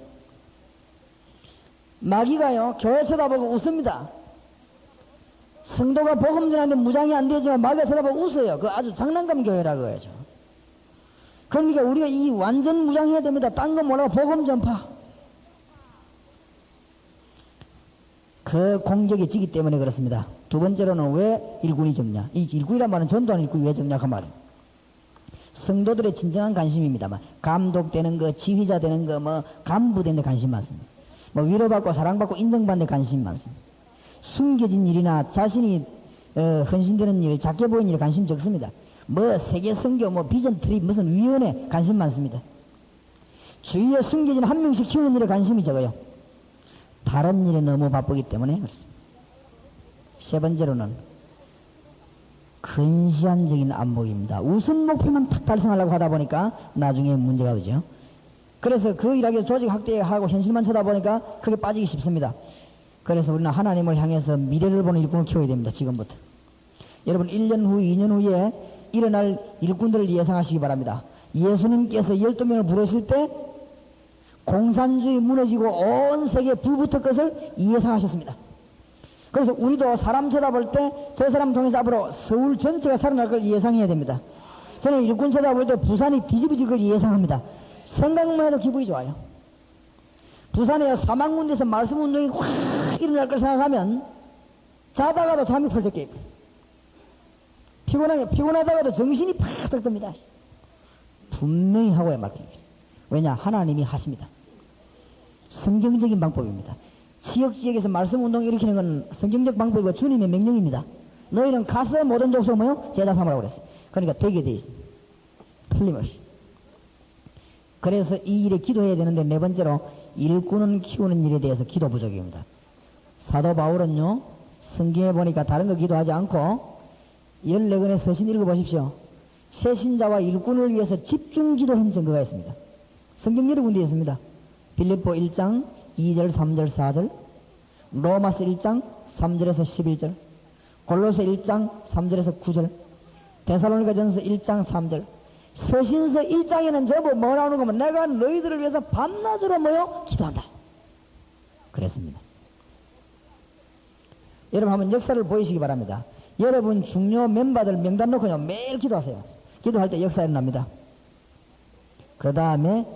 S1: 마귀가요 교회 쳐다보고 웃습니다. 성도가 복음 전하는데 무장이 안 되지만 마귀가 쳐다보고 웃어요. 그 아주 장난감 교회라 그거죠. 그러니까 우리가 이 완전 무장해야 됩니다. 딴 거 몰라도 복음 전파. 그 공격이 지기 때문에 그렇습니다. 두 번째로는 왜 일꾼이 적냐? 이 일꾼이란 말은 전도하는 일꾼이 왜 적냐 그 말이에요. 성도들의 진정한 관심입니다만 감독되는 거, 지휘자 되는 거, 뭐 간부되는 데 관심 많습니다. 뭐 위로받고 사랑받고 인정받는 데 관심 많습니다. 숨겨진 일이나 자신이 헌신되는 일, 작게 보이는 일에 관심 적습니다. 뭐 세계 선교, 뭐 비전 트립, 무슨 위원회 관심 많습니다. 주위에 숨겨진 한 명씩 키우는 일에 관심이 적어요. 다른 일에 너무 바쁘기 때문에 그렇습니다. 세 번째로는 근시안적인 안목입니다. 우선 목표만 탁 달성하려고 하다 보니까 나중에 문제가 오죠. 그래서 그 일하기 위해서 조직 확대하고 현실만 쳐다보니까 그게 빠지기 쉽습니다. 그래서 우리는 하나님을 향해서 미래를 보는 일꾼을 키워야 됩니다. 지금부터. 여러분 1년 후, 2년 후에 일어날 일꾼들을 예상하시기 바랍니다. 예수님께서 12명을 부르실 때 공산주의 무너지고 온 세계 부부터 것을 예상하셨습니다. 그래서 우리도 사람 쳐다볼 때 저 사람 통해서 앞으로 서울 전체가 살아날 걸 예상해야 됩니다. 저는 일꾼 쳐다볼 때 부산이 뒤집어질 걸 예상합니다. 생각만 해도 기분이 좋아요. 부산에 4만 군데서 말씀 운동이 확 일어날 걸 생각하면 자다가도 잠이 펄쩍 깨요. 피곤하다가도 정신이 팍 듭니다. 분명히 하고야 맡기겠습니다. 왜냐? 하나님이 하십니다. 성경적인 방법입니다. 지역에서 말씀 운동 일으키는 건 성경적 방법이고 주님의 명령입니다. 너희는 가서 모든 족속 모여 제자 삼으라고 그랬어요. 그러니까 되게 돼 있습니다. 틀림없이. 그래서 이 일에 기도해야 되는데 네 번째로 일꾼은 키우는 일에 대해서 기도 부족입니다. 사도 바울은요 성경에 보니까 다른 거 기도하지 않고 14권의 서신 읽어보십시오. 새신자와 일꾼을 위해서 집중 기도한 증거가 있습니다. 성경 여러 군데 있습니다. 빌립보 1장 2절 3절 4절, 로마서 1장 3절에서 11절, 골로새 1장 3절에서 9절, 데살로니가전서 1장 3절, 서신서 1장에는 전부 뭐 나오는 거면 내가 너희들을 위해서 밤낮으로 모여 기도한다. 그랬습니다. 여러분 한번 역사를 보이시기 바랍니다. 여러분 중요 멤버들 명단 놓고요. 매일 기도하세요. 기도할 때 역사 일어납니다. 그 다음에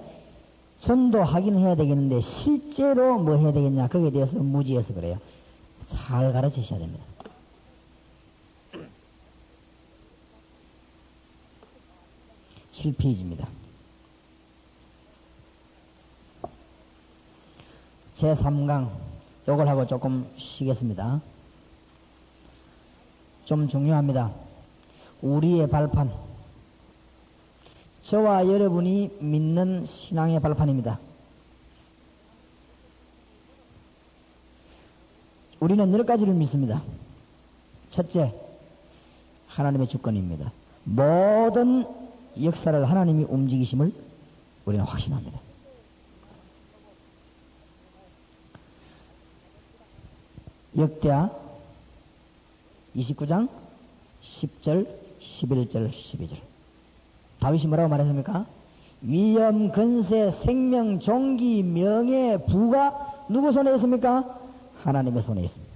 S1: 전도하기는 해야 되겠는데 실제로 뭐 해야 되겠냐 거기에 대해서 무지해서 그래요. 잘 가르치셔야 됩니다. (7페이지입니다) 제3강 요걸 하고 조금 쉬겠습니다. 좀 중요합니다. 우리의 발판, 저와 여러분이 믿는 신앙의 발판입니다. 우리는 열 가지를 믿습니다. 첫째, 하나님의 주권입니다. 모든 역사를 하나님이 움직이심을 우리는 확신합니다. 역대하 29장 10절, 11절, 12절. 다윗이 뭐라고 말했습니까? 위엄, 근세, 생명, 종기, 명예, 부가 누구 손에 있습니까? 하나님의 손에 있습니다.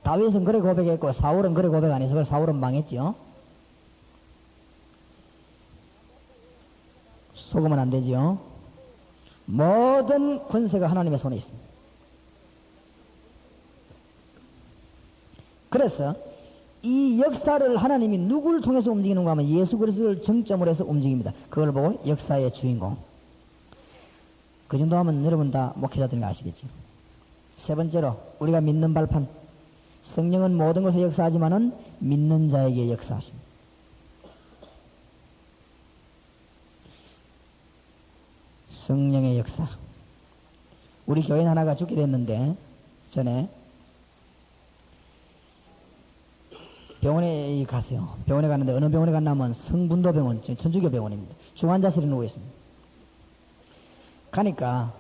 S1: 다윗은 그래 고백했고 사울은 그래 고백 안 해서 사울은 망했지요. 속으면 안 되지요. 모든 권세가 하나님의 손에 있습니다. 그래서 이 역사를 하나님이 누구를 통해서 움직이는가 하면 예수 그리스도를 정점으로 해서 움직입니다. 그걸 보고 역사의 주인공. 그 정도 하면 여러분 다 목회자들이 아시겠죠. 세 번째로 우리가 믿는 발판. 성령은 모든 것에 역사하지만은 믿는 자에게 역사하십니다. 성령의 역사. 우리 교인 하나가 죽게 됐는데 전에 병원에 가세요. 병원에 갔는데 어느 병원에 갔냐면 성분도 병원, 천주교 병원입니다. 중환자실에 누워 있습니다. 가니까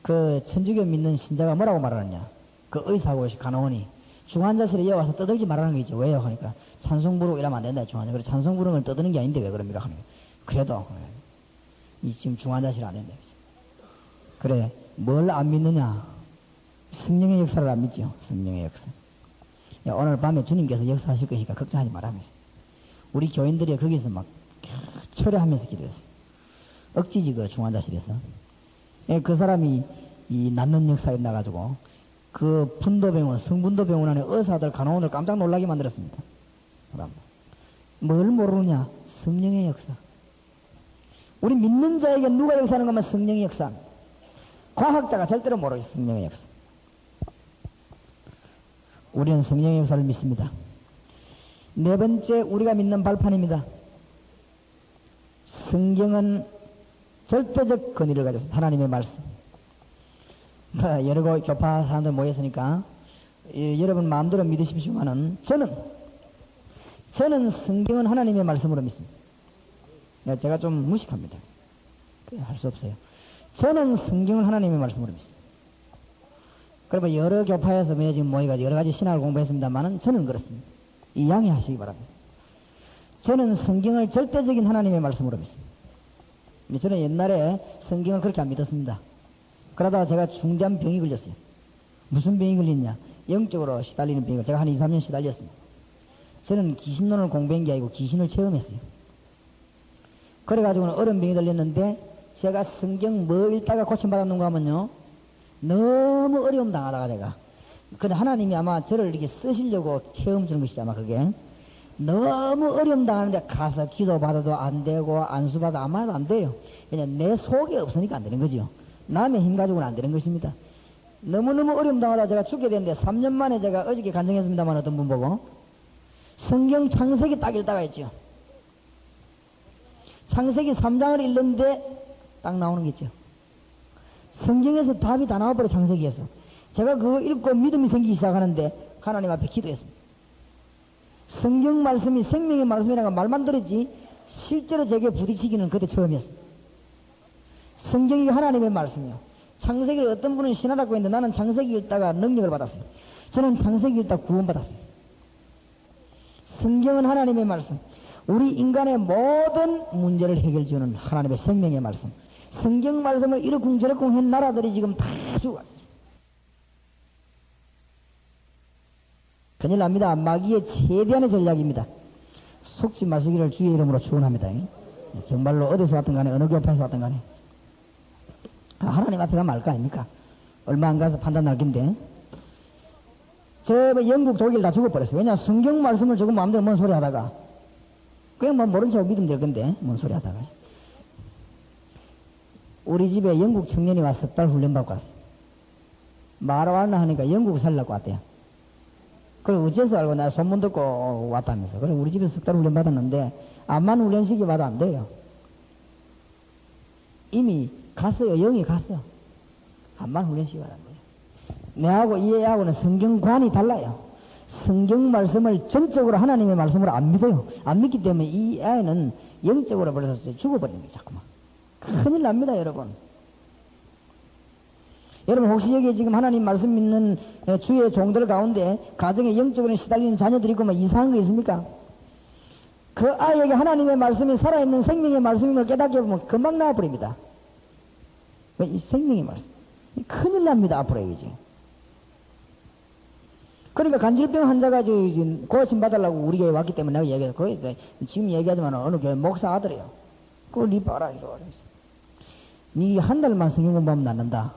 S1: 그 천주교 믿는 신자가 뭐라고 말하느냐. 그 의사하고 간호원이 중환자실에 이어와서 떠들지 말라는 게 있죠. 왜요? 하니까 찬송 부르고 이러면 안 된다. 중환자. 그래 찬송 부르는 걸 떠드는 게 아닌데 왜 그럽니까? 하니까 그래도 이 지금 중환자실 안 된다. 그래 뭘 안 믿느냐? 성령의 역사를 안 믿죠. 성령의 역사. 오늘 밤에 주님께서 역사하실 거니까 걱정하지 말아면서 우리 교인들이 거기서 막 철회하면서 기도했어요. 억지지 그 중환자실에서. 그 사람이 이 낫는 역사에 나가지고 그 분도병원, 성분도병원 안에 의사들, 간호원들 깜짝 놀라게 만들었습니다. 뭘 모르느냐? 성령의 역사. 우리 믿는 자에게 누가 역사하는 것만 성령의 역사. 과학자가 절대로 모르죠. 성령의 역사. 우리는 성령의 역사를 믿습니다. 네 번째 우리가 믿는 발판입니다. 성경은 절대적 권위를 가졌습니다. 하나님의 말씀. 여러 교파 사람들 모였으니까 여러분 마음대로 믿으십시오만은 저는 성경은 하나님의 말씀으로 믿습니다. 제가 좀 무식합니다. 할 수 없어요. 저는 성경을 하나님의 말씀으로 믿습니다. 그러면 여러 교파에서 지금 모여가지고 여러 가지 신학을 공부했습니다만은 저는 그렇습니다. 이양해하시기 바랍니다. 저는 성경을 절대적인 하나님의 말씀으로 믿습니다. 저는 옛날에 성경을 그렇게 안 믿었습니다. 그러다가 제가 중대한 병이 걸렸어요. 무슨 병이 걸렸냐? 영적으로 시달리는 병이 제가 한 2, 3년 시달렸습니다. 저는 귀신론을 공부한 게 아니고 귀신을 체험했어요. 그래가지고는 어려운 병이 걸렸는데 제가 성경 뭐 읽다가 고침받았는가 하면요. 너무 어려움 당하다가 제가. 근데 하나님이 아마 저를 이렇게 쓰시려고 체험 주는 것이지 아마 그게. 너무 어려움 당하는데 가서 기도받아도 안 되고 안수받아도 아무 말도 안 돼요. 그냥 내 속에 없으니까 안 되는 거죠. 남의 힘 가지고는 안 되는 것입니다. 너무너무 어려움 당하다 제가 죽게 됐는데 3년 만에 제가 어저께 간증했습니다만 어떤 분 보고 성경 창세기 딱 읽다가 했죠. 창세기 3장을 읽는데 딱 나오는 게 있죠. 성경에서 답이 다 나와버려 창세기에서. 제가 그거 읽고 믿음이 생기기 시작하는데 하나님 앞에 기도했습니다. 성경 말씀이 생명의 말씀이라고 말만 들었지 실제로 제게 부딪히기는 그때 처음이었습니다. 성경이 하나님의 말씀이요. 창세기를 어떤 분은 신하라고 했는데 나는 창세기 읽다가 능력을 받았어요. 저는 창세기 읽다가 구원받았어요. 성경은 하나님의 말씀. 우리 인간의 모든 문제를 해결해주는 하나님의 생명의 말씀. 성경 말씀을 이러쿵저러쿵 한 나라들이 지금 다 죽어요. 큰일 납니다. 마귀의 최대한의 전략입니다. 속지 마시기를 주의 이름으로 축원합니다. 정말로 어디서 왔든 간에 어느 교파에서 왔든 간에 하나님 앞에 가면 알 거 아닙니까? 얼마 안 가서 판단 날 긴데 저 영국 독일 다 죽어버렸어요. 왜냐 성경 말씀을 조금 마음대로 뭔 소리 하다가 그냥 뭐 모른 척 믿으면 될 건데 뭔 소리 하다가 우리 집에 영국 청년이 와서 석 달 훈련받고 왔어요. 말아 왔나 하니까 영국 살려고 왔대요. 그래 어째서 알고 내가 소문 듣고 왔다면서. 그래 우리 집에서 석 달 훈련 받았는데 암만 훈련시키 봐도 안 돼요. 이미 갔어요. 영이 갔어요. 암만 훈련시키 봐도 안 돼요. 내하고 이 애하고는 성경관이 달라요. 성경 말씀을 전적으로 하나님의 말씀으로 안 믿어요. 안 믿기 때문에 이 아이는 영적으로 벌써 죽어버리는 게 자꾸만. 큰일 납니다, 여러분. 여러분 혹시 여기 지금 하나님 말씀 믿는 주의 종들 가운데 가정에 영적으로 시달리는 자녀들이 있고 뭐 이상한 거 있습니까? 그 아이에게 하나님의 말씀이 살아있는 생명의 말씀임을 깨닫게 보면 금방 나와버립니다. 이 생명의 말씀. 큰일 납니다, 앞으로 이게 지금. 그러니까 간질병 환자가 지금 고침 받으려고 우리 교회에 왔기 때문에 내가 얘기해서 거기 지금 얘기하지만 어느 교회 목사 아들이에요. 그걸 니 봐라 이러고 니 한 달만 성경 공부하면 낫는다.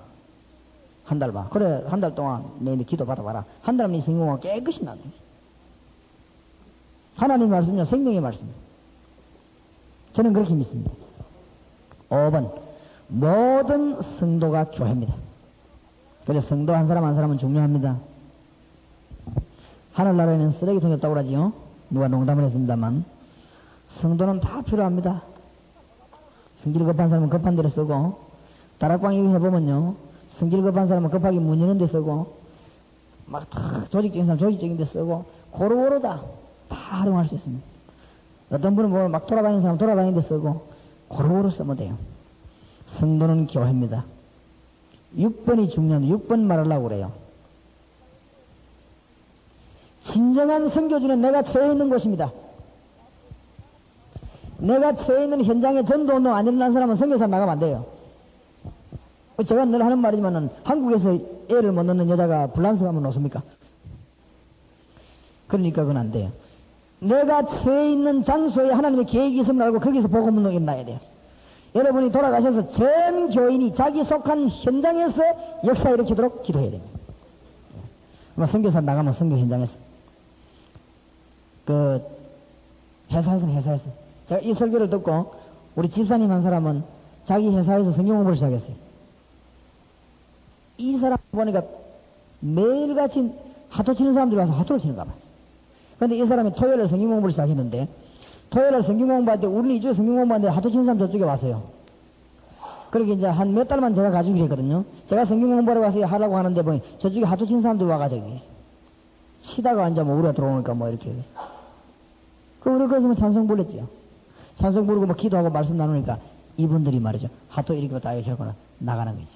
S1: 한 달만. 그래 한 달 동안 내일 기도 받아봐라. 한 달만 니 성경 공부하면 깨끗이 낫는다. 하나님의 말씀이요 생명의 말씀. 저는 그렇게 믿습니다. 5번 모든 성도가 교회입니다. 그래서 성도 한 사람 한 사람은 중요합니다. 하늘나라에는 쓰레기통이 없다고 그러지요. 누가 농담을 했습니다만 성도는 다 필요합니다. 성질 급한 사람은 급한 대로 쓰고 다락방 이거 해보면요 성질 급한 사람은 급하게 문 여는 데 쓰고 막 다 조직적인 사람 조직적인 데 쓰고 고루고루 다 활용할 수 있습니다. 어떤 분은 보면 막 돌아다니는 사람 돌아다니는 데 쓰고 고루고루 쓰면 돼요. 성도는 교회입니다. 6번이 중요합니다. 6번 말하려고 그래요. 진정한 선교지는 내가 처해 있는 곳입니다. 내가 처해 있는 현장에 전도운동 안 일어난 사람은 선교사 나가면 안 돼요. 제가 늘 하는 말이지만은 한국에서 애를 못 낳는 여자가 불란서 가면 놓습니까? 그러니까 그건 안 돼요. 내가 처해 있는 장소에 하나님의 계획이 있음을 알고 거기서 복음운동이 일어나야 돼요. 여러분이 돌아가셔서 전 교인이 자기 속한 현장에서 역사 일으키도록 기도해야 됩니다. 선교사 나가면 선교 현장에서 회사에서는 회사에서 제가 이 설교를 듣고 우리 집사님 한 사람은 자기 회사에서 성경 공부를 시작했어요. 이 사람 보니까 매일같이 하토 치는 사람들이 와서 하토를 치는가 봐요. 그런데 이 사람이 토요일에 성경 공부를 시작했는데 토요일에 성경 공부할 때 우리는 이쪽에 성경 공부하는데 하토 치는 사람 저쪽에 왔어요. 그렇게 이제 한 몇 달만 제가 가지고 있거든요. 제가 성경 공부하러 와서 하라고 하는데 뭐 저쪽에 하토 치는 사람들이 와가지고 치다가 이제 뭐 우리가 들어오니까 뭐 이렇게 우리 거기서 찬송 불렀지요. 찬송 부르고 뭐 기도하고 말씀 나누니까 이분들이 말이죠. 하토 이렇게 다 이렇게 하거나 나가는 거죠.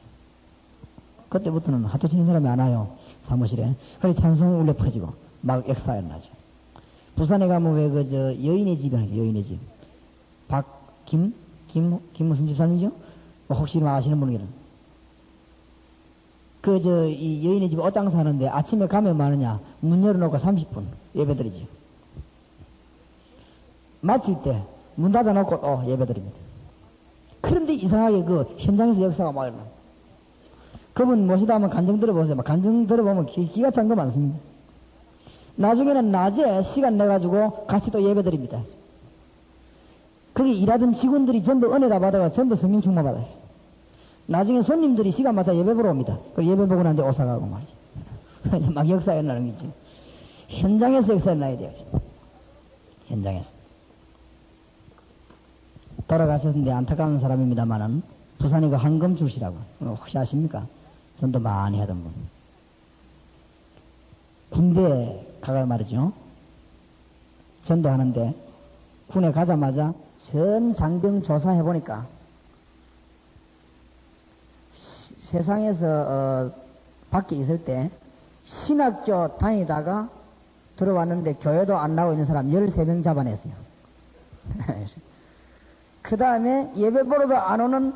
S1: 그때부터는 하토 치는 사람이 안 와요. 사무실에. 그래서 찬송 울려 퍼지고 막 역사에 나죠. 부산에 가면 왜 여인의 집이 하죠. 여인의 집. 김 무슨 집사님이죠? 뭐 혹시 아시는 분이는. 이 여인의 집 옷장 사는데 아침에 가면 많으냐? 문 열어놓고 30분 예배드리지. 마칠 때 문 닫아놓고 또 예배드립니다. 그런데 이상하게 현장에서 역사가 막 일어나. 그분 모시다 하면 간증 들어보세요. 간증 들어보면 기가 찬 거 많습니다. 나중에는 낮에 시간 내가지고 같이 또 예배드립니다. 거기 일하던 직원들이 전부 은혜다 받아가 전부 성령 충만 받아요. 나중에 손님들이 시간 맞춰 예배 보러 옵니다. 그리고 예배 보고 난 뒤에 오사가고 말이죠. 막 역사에 나는 거지. 현장에서 역사에 나야 돼요. 현장에서. 돌아가셨는데 안타까운 사람입니다만은 부산에 한금 출시라고 혹시 아십니까? 전도 많이 하던 분. 군대에 가가 말이죠. 전도하는데 군에 가자마자 전 장병 조사해보니까 세상에서 밖에 있을 때 신학교 다니다가 들어왔는데 교회도 안 나오고 있는 사람 13명 잡아냈어요. 그 다음에 예배 보러도 안 오는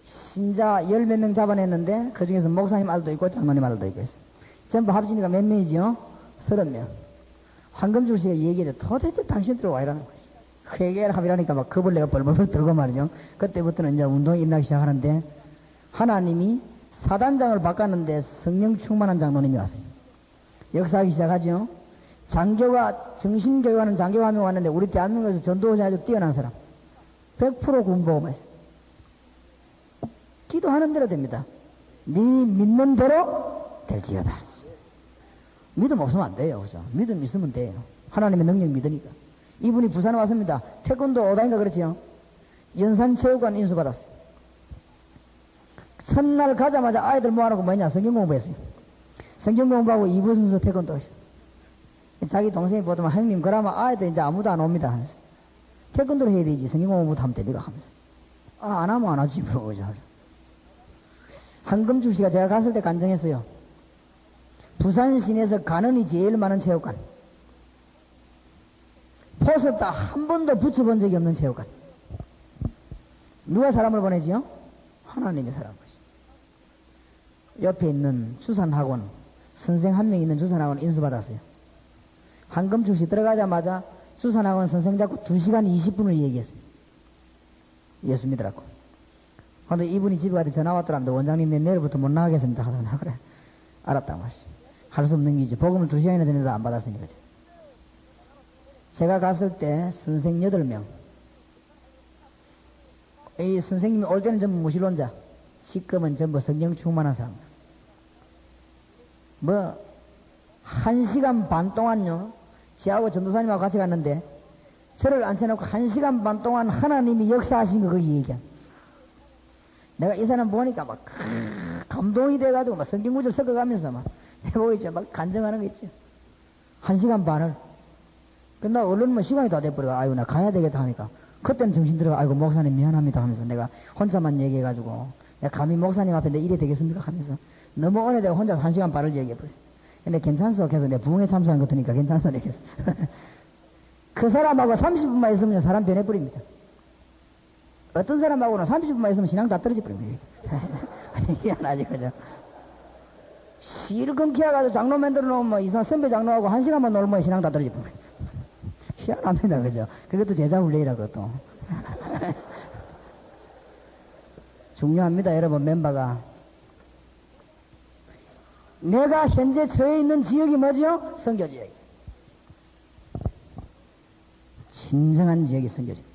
S1: 신자 10몇 명 잡아냈는데 그 중에서 목사님 아들도 있고 장로님 아들도 있고 있어요. 전부 합치니까 몇 명이지요? 30명. 황금줄 씨가 얘기해도 도대체 당신들 와 이러는 거지. 그 얘기를 하려니까 막 겁을 내가 벌벌 들고 말이죠. 그때부터는 이제 운동에 임하기 시작하는데 하나님이 사단장을 바꿨는데 성령 충만한 장로님이 왔어요. 역사하기 시작하죠. 장교가, 정신교육하는 장교가 한 명 왔는데 우리 대한민국에서 전도자 아주 뛰어난 사람. 100% 군복음을 했어요. 기도하는 대로 됩니다. 네 믿는 대로 될지어다. 믿음 없으면 안 돼요. 그죠? 믿음 있으면 돼요. 하나님의 능력 믿으니까. 이분이 부산에 왔습니다. 태권도 5단인가 그렇지요. 연산체육관 인수받았어요. 첫날 가자마자 아이들 모아놓고 뭐냐? 성경 공부했어요. 성경 공부하고 2부 순서 태권도 했어요. 자기 동생이 보더만 형님 그러면 아이들 이제 아무도 안 옵니다 하면서 태권도를 해야 되지 성경 공부도 하면 됩니까 하면서 안 하면 안 하지 뭐. 그죠? 황금줄 씨가 제가 갔을 때 간증했어요. 부산 시내에서 간원이 제일 많은 체육관. 포스터 한 번도 붙여본 적이 없는 체육관. 누가 사람을 보내지요? 하나님이 사람을 보내지. 옆에 있는 주산학원, 선생 한 명 있는 주산학원 인수받았어요. 황금줄 씨 들어가자마자 주산학원 선생 잡고 2시간 20분을 얘기했어요. 예수 믿으라고. 근데 이분이 집에 가서 전화 왔더란데 원장님 내일부터 못 나가겠습니다 하더나. 그래. 알았단 말이지. 할 수 없는 기지. 복음을 2시간이나 전에도 안 받았으니까. 제가 갔을 때 선생 8명. 이 선생님이 올 때는 전부 무신론자. 지금은 전부 성령 충만한 사람. 1시간 반 동안요. 지하고 전도사님하고 같이 갔는데 저를 앉혀놓고 1시간 반 동안 하나님이 역사하신 거 거기 얘기한. 내가 이 사람 보니까 막 감동이 돼가지고 막 성경구절 섞어가면서 막 해보고 있죠. 막 간증하는 거 있죠. 1시간 반을. 근데 얼른 뭐 시간이 다 돼버려. 아이고 나 가야 되겠다 하니까 그때는 정신 들어가. 아이고 목사님 미안합니다 하면서 내가 혼자만 얘기해가지고 내가 감히 목사님 앞에 내 이래 되겠습니까 하면서 너무 은혜되고 혼자 1시간 반을 얘기해버려. 근데 괜찮소. 그래서 내 부흥에 참석한 것 같으니까 괜찮소. 그랬어. 그 사람하고 30분만 있으면 사람 변해버립니다. 어떤 사람하고는 30분만 있으면 신앙 다 떨어져버립니다. 희한하지, 그죠? 실금키해가지고 장로 만들어 놓으면 이상 선배 장로하고 1시간만 놀면 신앙 다 떨어져버립니다. 희한합니다, 그죠? 그것도 제자 훈련이라고 또. 중요합니다, 여러분, 멤버가. 내가 현재 처해 있는 지역이 뭐죠? 선교지역이에요. 진정한 지역이 선교지역.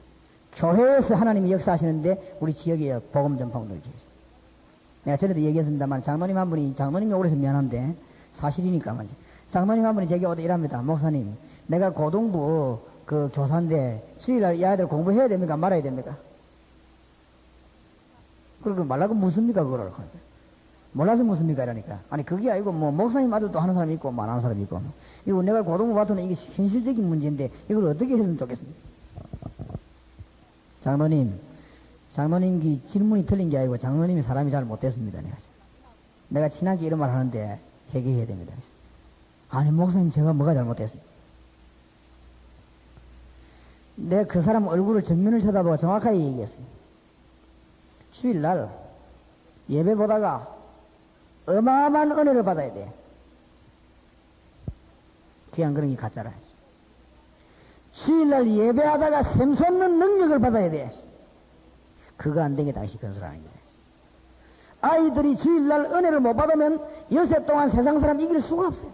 S1: 교회에서 하나님이 역사하시는데 우리 지역에 복음 전파운동을 기했어요. 내가 전에도 얘기했습니다만 장로님 한 분이 장로님이 오래서 미안한데 사실이니까 말이죠. 장로님 한 분이 제게 오다 이랍니다. 목사님, 내가 고등부 그 교사인데 주일날 이 아이들 공부해야 됩니까? 말아야 됩니까? 그러고 말라고 묻습니까? 그거를. 몰라서 묻습니까? 이러니까. 아니 그게 아니고 뭐 목사님 아들도 하는 사람이 있고 뭐 안 하는 사람이 있고 이거 내가 고등부 받으면 이게 현실적인 문제인데 이걸 어떻게 했으면 좋겠습니까? 장로님 질문이 틀린 게 아니고 장로님이 사람이 잘 못됐습니다. 내가 친하게 이런 말 하는데 회개해야 됩니다. 아니 목사님 제가 뭐가 잘못됐어요? 내가 그 사람 얼굴을 정면을 쳐다보고 정확하게 얘기했어요. 주일날 예배 보다가 어마어마한 은혜를 받아야 돼. 그냥 그런 게 가짜라. 주일날 예배하다가 샘솟는 능력을 받아야 돼. 그거 안 되게 당시 건설하는 거야. 아이들이 주일날 은혜를 못 받으면 여세 동안 세상 사람 이길 수가 없어요.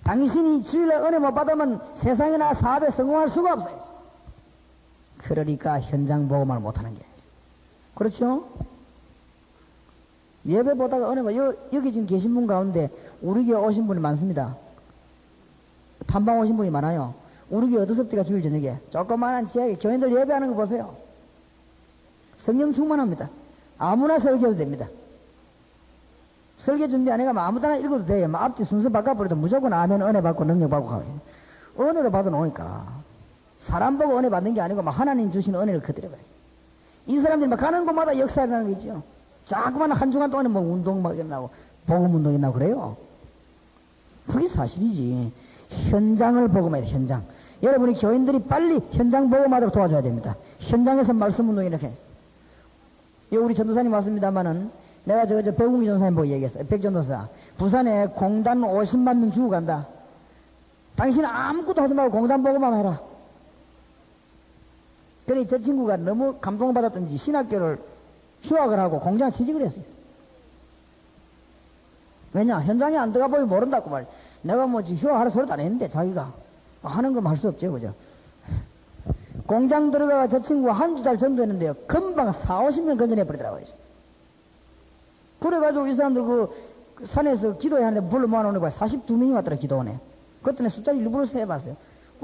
S1: 당신이 주일날 은혜 못 받으면 세상이나 사업에 성공할 수가 없어요. 그러니까 현장 보고만 못하는 게. 그렇죠? 예배 보다가 은혜 못, 여기 지금 계신 분 가운데 우리 교회 오신 분이 많습니다. 탐방 오신 분이 많아요. 우리 교회 어드섭디가 주일 저녁에 조그마한 지하에 교인들 예배하는 거 보세요. 성령 충만합니다. 아무나 설교해도 됩니다. 설교 준비 안 해가면 아무데나 읽어도 돼요. 앞뒤 순서 바꿔버려도 무조건 아멘 은혜 받고 능력 받고 가요. 은혜를 받아 놓으니까 사람 보고 은혜 받는 게 아니고 막 하나님 주신 은혜를 그대로 가요. 이 사람들이 막 가는 곳마다 역사가 나는 거 있죠. 자꾸만 한 주간 동안에 뭐 운동 막 일어나고 복음 운동이 나고 그래요. 그게 사실이지. 현장을 복음해야 돼. 현장. 여러분이 교인들이 빨리 현장 복음하도록 도와줘야 됩니다. 현장에서 말씀 운동 이렇게. 우리 전도사님 왔습니다마는 내가 저 백웅기 전사님 보고 얘기했어요. 백전도사. 부산에 공단 50만 명 주고 간다. 당신은 아무것도 하지 말고 공단 보고만 해라. 그래 저 친구가 너무 감동받았던지 신학교를 휴학을 하고 공장 취직을 했어요. 왜냐? 현장에 안 들어가 보면 모른다고 말. 내가 뭐 지금 휴학하라 소리도 안 했는데 자기가 하는 건 할 수 없죠. 그죠? 공장 들어가가 저 친구가 한두 달 정도 했는데요. 금방 40~50명 건져내버리더라고요. 그래가지고 이 사람들 그 산에서 기도해야 하는데 불러 모아놓는 거야. 42명이 왔더라 기도원에. 그랬더니 숫자를 일부러 세해봤어요.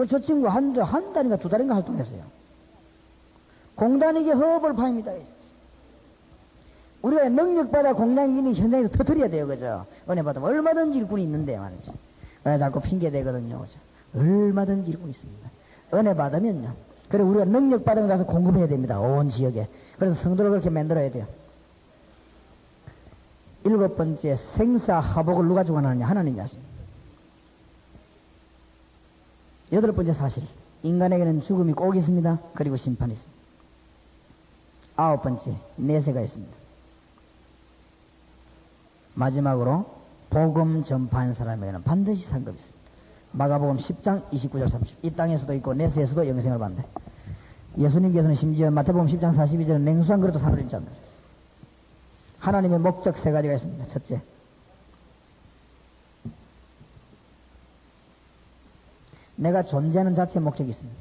S1: 저 친구 한 달인가 두 달인가 활동했어요. 공단에게 허업을 파입니다. 우리가 능력받아 공장인이 현장에서 터뜨려야 돼요. 그죠? 은혜 받으면 얼마든지 일꾼이 있는데 말이죠. 왜 자꾸 핑계대거든요. 그죠? 얼마든지 일꾼이 있습니다. 은혜 받으면요. 그래 우리가 능력받은 거 가서 공급해야 됩니다. 온 지역에. 그래서 성도를 그렇게 만들어야 돼요. 7번째, 생사화복을 누가 주관하느냐? 하나님이 하십니다. 8번째 사실, 인간에게는 죽음이 꼭 있습니다. 그리고 심판이 있습니다. 9번째, 내세가 있습니다. 마지막으로 복음 전파한 사람에게는 반드시 상급이 있습니다. 마가복음 10장 29절 30. 이 땅에서도 있고 내세에서도 영생을 받는다. 예수님께서는 심지어 마태복음 10장 42절은 냉수한 그릇도 산을 잃지 않는다. 하나님의 목적 3가지가 있습니다. 첫째, 내가 존재하는 자체의 목적이 있습니다.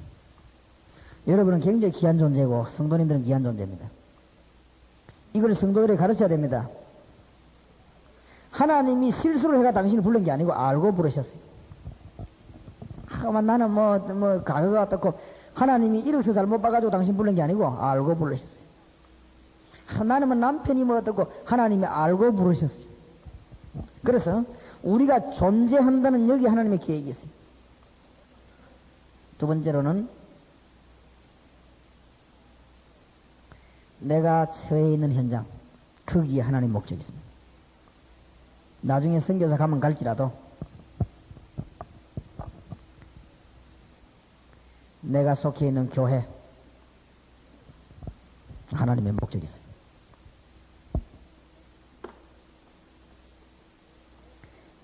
S1: 여러분은 굉장히 귀한 존재고 성도님들은 귀한 존재입니다. 이걸 성도들에게 가르쳐야 됩니다. 하나님이 실수를 해가 당신을 부른 게 아니고 알고 부르셨어요. 나는 과거가 어떻고 하나님이 이력서 잘못 봐가지고 당신 부른 게 아니고 알고 부르셨어요. 나는 남편이 어떻고 하나님이 알고 부르셨어요. 그래서 우리가 존재한다는 여기 하나님의 계획이 있어요. 두 번째로는 내가 처해 있는 현장, 거기에 하나님 목적이 있습니다. 나중에 선교사 가면 갈지라도 내가 속해 있는 교회, 하나님의 목적이 있어요.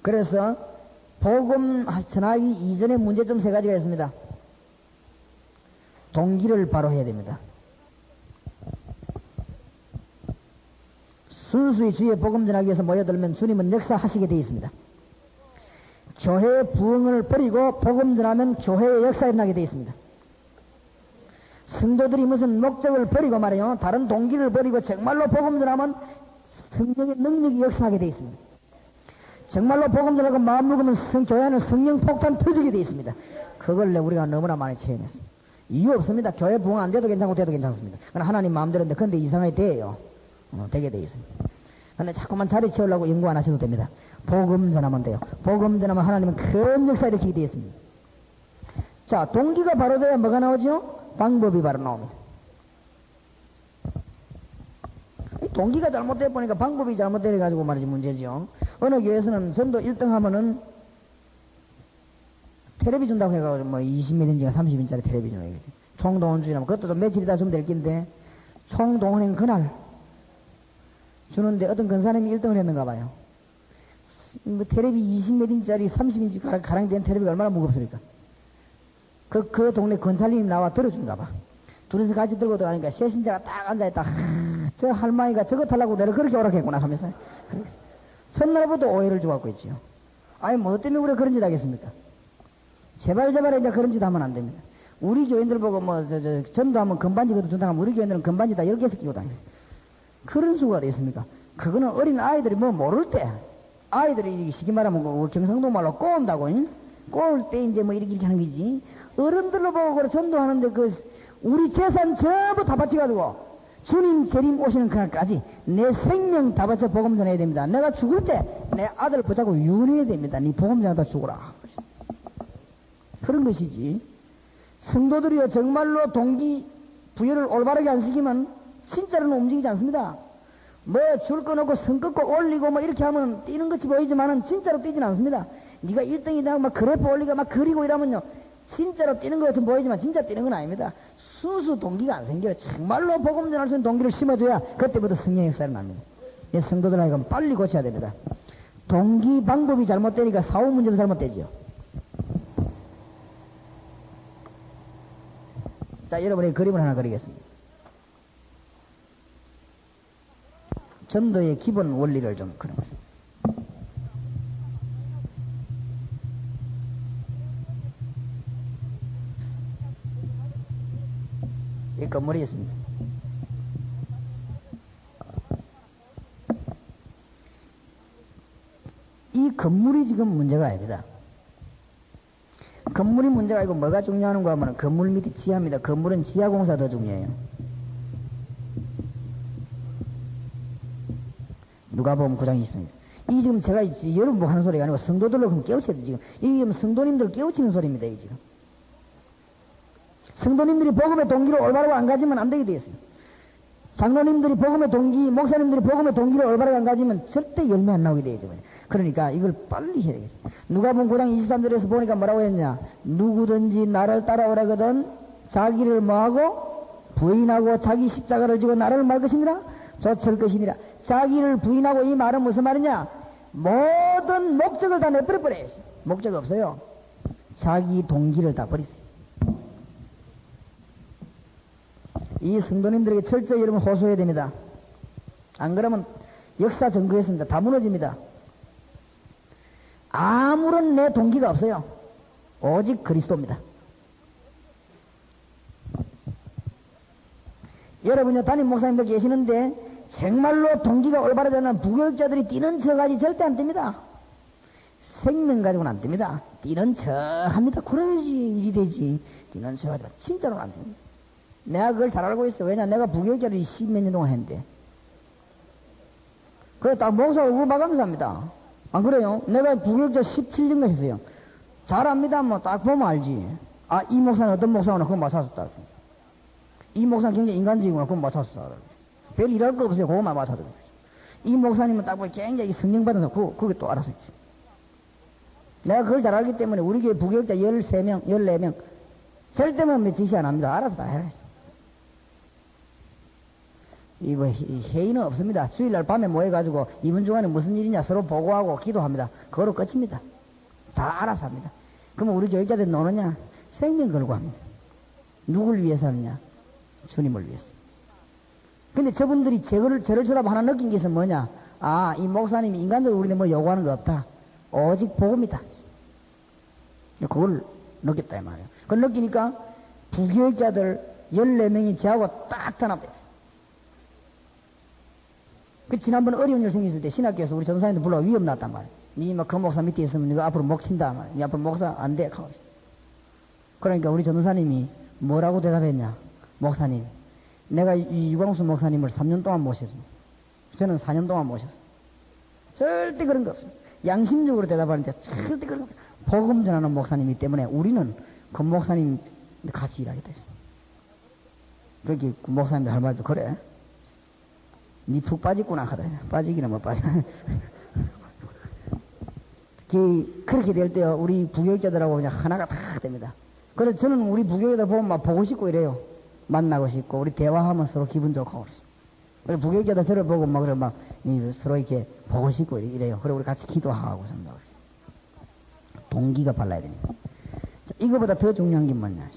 S1: 그래서 복음 전하기 이전의 문제점 3가지가 있습니다. 동기를 바로 해야 됩니다. 순수히 주의 복음 전하기 위해서 모여들면 주님은 역사하시게 되어 있습니다. 교회의 부흥을 버리고 복음 전하면 교회의 역사가 일어나게 되어 있습니다. 성도들이 무슨 목적을 버리고 말이요, 다른 동기를 버리고 정말로 복음 전하면 성령의 능력이 역사하게 되어 있습니다. 정말로 복음 전하고 마음 먹으면 교회는 성령 폭탄 터지게 되어 있습니다. 그걸 우리가 너무나 많이 체험했습니다. 이유 없습니다. 교회 부흥 안 돼도 괜찮고 돼도 괜찮습니다. 그러나 하나님 마음대로인데 근데 이상하게 돼요. 되게 돼 있습니다. 근데 자꾸만 자리 채우려고 연구 안 하셔도 됩니다. 복음 전하면 돼요. 복음 전하면 하나님은 큰 역사 일으키게 되어 있습니다. 자, 동기가 바로 돼야 뭐가 나오죠? 방법이 바로 나옵니다. 동기가 잘못돼 보니까 방법이 잘못돼 가지고 말이지 문제죠. 어느 교회에서는 전도 1등 하면은 텔레비 준다고 해가지고 20인치가 30인짜리 텔레비전을 얘기하지. 총동원 주이라면 그것도 좀 며칠이다 주면 될 낀데 총동원행 그날 주는데 어떤 근사님이 1등을 했는가 봐요. 텔레비 20인치짜리 30인치 가랑된 텔레비가 얼마나 무겁습니까? 그 동네 건설님이 나와 들어준가 봐. 둘이서 같이 들고 들어가니까 세신자가 딱 앉아있다. 저 할머니가 저거 타려고 내가 그렇게 오락했구나 하면서 첫날부터 오해를 주고 있지요. 아니 뭐 때문에 우리가 그런 짓 하겠습니까? 제발 이제 그런 짓 하면 안 됩니다. 우리 교인들 보고 전도하면 건반지 그것도 준다고 하면 우리 교인들은 건반지 다 10개씩 끼고 다니면서 그런 수가 어디 있습니까? 그거는 어린 아이들이 모를 때 아이들이 시기 말하면 경상도 말로 꼬운다고 꼬울 때 이제 이렇게 하는 거지. 어른들로 보고 그래 전도하는데 우리 재산 전부 다 바쳐가지고 주님 재림 오시는 그날까지 내 생명 다 바쳐 복음 전해야 됩니다. 내가 죽을 때 내 아들 붙잡고 유언해야 됩니다. 네 복음 전하다 죽어라. 그런 것이지. 성도들이요 정말로 동기 부여를 올바르게 안 시키면 진짜로는 움직이지 않습니다. 줄 끊고 선 끊고 올리고 이렇게 하면 뛰는 것이 보이지만은 진짜로 뛰지는 않습니다. 네가 1등이다 그래프 올리고 그리고 이러면요 진짜로 뛰는 것 같은 보이지만 진짜 뛰는 건 아닙니다. 순수 동기가 안 생겨요. 정말로 복음 전할 수 있는 동기를 심어줘야 그때부터 성령의 역사가 납니다. 성도들 하여금 빨리 고쳐야 됩니다. 동기 방법이 잘못되니까 사후 문제도 잘못되죠. 자, 여러분의 그림을 하나 그리겠습니다. 전도의 기본 원리를 좀 그려보세요. 이 건물이 있습니다. 이 건물이 지금 문제가 아닙니다. 건물이 문제가 아니고 뭐가 중요한가 하면 건물 밑이 지하입니다. 건물은 지하공사 더 중요해요. 누가복음 9장 20절. 이 지금 제가 여러분 뭐 하는 소리가 아니고 성도들로 그럼 깨우쳐야 돼, 지금. 이 지금 성도님들 깨우치는 소리입니다, 이 지금. 성도님들이 복음의 동기를 올바르게 안 가지면 안 되게 되어 있어요. 장로님들이 복음의 동기, 목사님들이 복음의 동기를 올바르게 안 가지면 절대 열매 안 나오게 되어 있죠. 그러니까 이걸 빨리 해야 되겠어요. 누가복음 9장 23절에서 보니까 뭐라고 했냐? 누구든지 나를 따라오라거든 자기를 뭐하고 부인하고 자기 십자가를 지고 나를 말 것이니라 좇을 것이니라. 자기를 부인하고 이 말은 무슨 말이냐? 모든 목적을 다 내버려버려요. 목적 없어요. 자기 동기를 다 버리세요. 이 성도님들에게 철저히 여러분 호소해야 됩니다. 안 그러면 역사 증거했습니다. 다 무너집니다. 아무런 내 동기가 없어요. 오직 그리스도입니다. 여러분요 담임 목사님들 계시는데 정말로 동기가 올바르 되는 부교육자들이 뛰는 척하지 절대 안 뜹니다. 생명 가지고는 안 뜹니다. 뛰는 척 합니다. 그래야지 일이 되지. 뛰는 척 하지 진짜로 안 됩니다. 내가 그걸 잘 알고 있어. 왜냐 내가 부교육자를 10몇 년 동안 했는데. 그래 딱 목사 얼굴 봐가면서 합니다. 안 그래요? 내가 부교육자 17년간 했어요. 잘 압니다. 뭐 딱 보면 알지. 아, 이 목사는 어떤 목사구나. 그건 맞았었다. 이 목사는 굉장히 인간적이구나. 그건 맞았었다. 별 일할 거 없어요. 그것만 맞았다. 이 목사님은 딱 보면 굉장히 성령받아서 그게 또 알아서 있지. 내가 그걸 잘 알기 때문에 우리 교회 부교육자 13명, 14명 절대만 지시 안 합니다. 알아서 다 해라. 이거 회의는 없습니다. 주일날 밤에 모여가지고 이분 중간에 무슨 일이냐 서로 보고하고 기도합니다. 그거로 끝입니다. 다 알아서 합니다. 그러면 우리 교육자들 노느냐? 생명 걸고 합니다. 누굴 위해서 하느냐? 주님을 위해서. 근데 저분들이 저를 쳐다보고 하나 느낀 게 있으면 뭐냐? 아, 이 목사님이 인간적으로 우리한테 뭐 요구하는 거 없다. 오직 복음이다. 그걸 느꼈다 이 말이에요. 그걸 느끼니까 부교육자들 14명이 저하고 딱 단합됐어요. 그 지난번 어려운 일 생겼을 때 신학교에서 우리 전사님들 불러 위험 났단 말이야. 니 막 그 목사 밑에 있으면 이거 앞으로 목 친다 말이야. 니 앞으로 목사 안 돼. 그러니까 우리 전사님이 뭐라고 대답했냐? 목사님, 내가 이 유광수 목사님을 3년 동안 모셨습니다. 저는 4년 동안 모셨어요. 절대 그런 거 없어요. 양심적으로 대답하는데 절대 그런 거 없어요. 복음 전하는 목사님이기 때문에 우리는 그 목사님 같이 일하겠다 했어요. 그렇게 그 목사님들 할 말도 그래. 니 푹 빠졌구나 하다. 빠지기는 못 빠져. 그렇게 될 때요, 우리 부교육자들하고 그냥 하나가 다 됩니다. 그래서 저는 우리 부교육자들 보면 막 보고 싶고 이래요. 만나고 싶고, 우리 대화하면 서로 기분 좋고. 그래서 부교육자들 저를 보고 막, 그래 막, 서로 이렇게 보고 싶고 이래요. 그리고 우리 같이 기도하고 산다고. 동기가 발라야 됩니다. 자, 이거보다 더 중요한 게 뭐냐.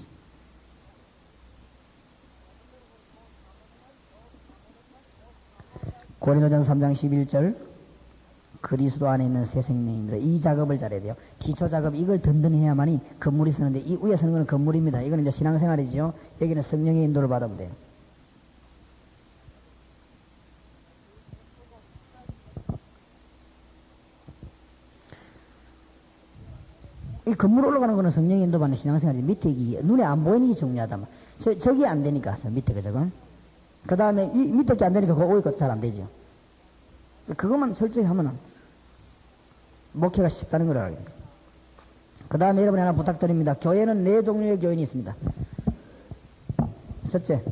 S1: 고린도전서 3장 11절 그리스도 안에 있는 새 생명입니다. 이 작업을 잘해야 돼요. 기초 작업 이걸 든든해야만이 건물이 서는데 이 위에 서는 건 건물입니다. 이건 이제 신앙생활이죠. 여기는 성령의 인도를 받으면 돼요. 이 건물 올라가는 거는 성령의 인도 받는 신앙생활이지. 밑에 이게 눈에 안 보이는 게 중요하다. 저기 안 되니까 밑에 그 저건. 그 다음에 이 밑에 게 안 되니까 그거 오니까 잘 안 되죠. 그것만 철저히 하면은 목회가 쉽다는 걸 알아야 됩니다. 그 다음에 여러분이 하나 부탁드립니다. 교회는 4종류의 교인이 있습니다. 첫째,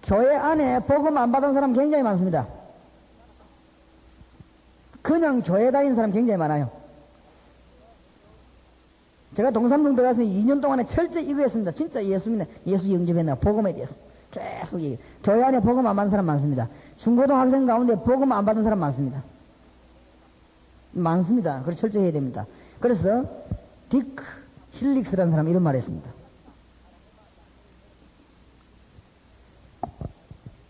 S1: 교회 안에 복음 안 받은 사람 굉장히 많습니다. 그냥 교회 다니는 사람 굉장히 많아요. 제가 동삼동 들어가서 2년 동안에 철저히 이거 했습니다. 진짜 예수 영접했나 복음에 대해서 계속 교회 안에 복음 안 받는 사람 많습니다. 중고등학생 가운데 복음 안 받는 사람 많습니다. 많습니다. 그래서 철저히 해야 됩니다. 그래서 디크 힐릭스라는 사람이 이런 말을 했습니다.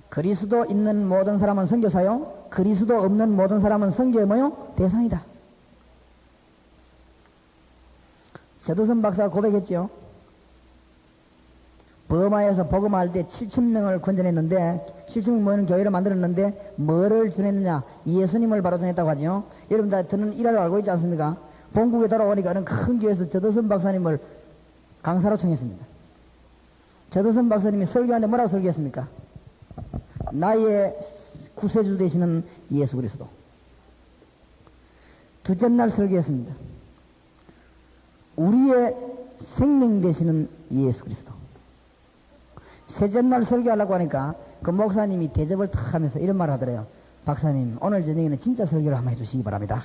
S1: 그리스도 있는 모든 사람은 선교사요, 그리스도 없는 모든 사람은 선교의 뭐요? 대상이다. 제도선 박사가 고백했지요. 버마에서 복음할 때 7,000명을 건져냈는데 7,000명 모이는 교회를 만들었는데 뭐를 전했느냐? 예수님을 바로 전했다고 하죠. 여러분 다 저는 일화를 알고 있지 않습니까? 본국에 돌아오니까 큰 교회에서 제도선 박사님을 강사로 청했습니다. 제도선 박사님이 설교하는데 뭐라고 설교했습니까? 나의 구세주 되시는 예수 그리스도. 둘째 날 설교했습니다. 우리의 생명 되시는 예수 그리스도. 셋째 날 설교하려고 하니까 그 목사님이 대접을 탁 하면서 이런 말을 하더래요. 박사님, 오늘 저녁에는 진짜 설교를 한번 해주시기 바랍니다.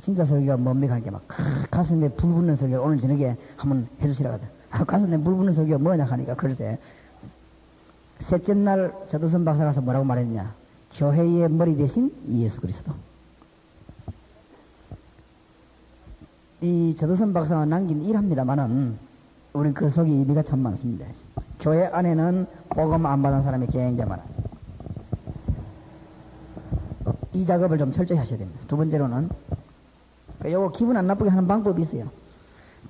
S1: 진짜 설교가 뭡니까? 이렇게 막 가슴에 불 붙는 설교를 오늘 저녁에 한번 해주시라고 하더래요. 가슴에 불 붙는 설교가 뭐냐 하니까 글쎄. 셋째 날 저도선 박사 가서 뭐라고 말했냐? 교회의 머리 대신 예수 그리스도. 이 저도선 박사가 남긴 일합니다만은 우리 그 속에 의미가 참 많습니다. 교회 안에는 복음 안 받은 사람이 굉장히 많아요. 이 작업을 좀 철저히 하셔야 됩니다. 두 번째로는 요거 기분 안 나쁘게 하는 방법이 있어요.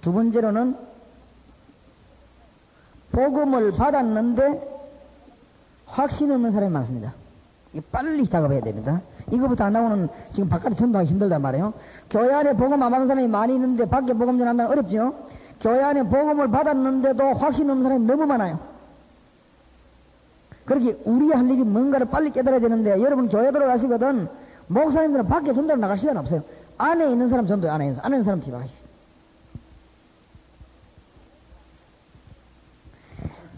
S1: 두 번째로는 복음을 받았는데 확신 없는 사람이 많습니다. 빨리 작업해야 됩니다. 이거부터 안 나오는 지금 바깥에 전도하기 힘들단 말이에요. 교회 안에 복음 안 받은 사람이 많이 있는데 밖에 복음 전한다는 어렵죠. 교회 안에 복음을 받았는데도 확신 없는 사람이 너무 많아요. 그렇게 우리 할 일이 뭔가를 빨리 깨달아야 되는데 여러분 교회 들어가시거든 목사님들은 밖에 전도를 나갈 시간 없어요. 안에 있는 사람 전도요. 안에 있는 사람 뒤바가시.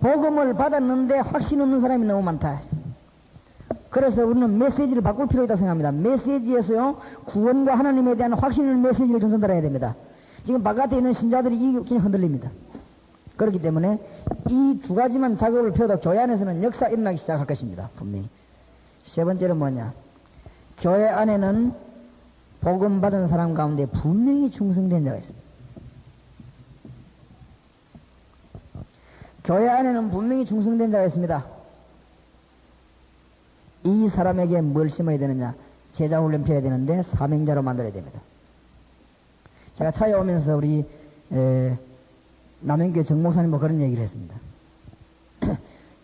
S1: 복음을 받았는데 확신 없는 사람이 너무 많다. 그래서 우리는 메시지를 바꿀 필요가 있다고 생각합니다. 메시지에서요 구원과 하나님에 대한 확신 있는 메시지를 좀 전달해야 됩니다. 지금 바깥에 있는 신자들이 이 그냥 흔들립니다. 그렇기 때문에 이 두 가지만 작업을 펴도 교회 안에서는 역사 일어나기 시작할 것입니다. 분명히. 세 번째는 뭐냐? 교회 안에는 복음 받은 사람 가운데 분명히 충성된 자가 있습니다. 교회 안에는 분명히 충성된 자가 있습니다. 이 사람에게 뭘 심어야 되느냐? 제자 훈련 펴야 되는데 사명자로 만들어야 됩니다. 제가 차에 오면서 우리 남현교회 정 목사님 뭐 그런 얘기를 했습니다.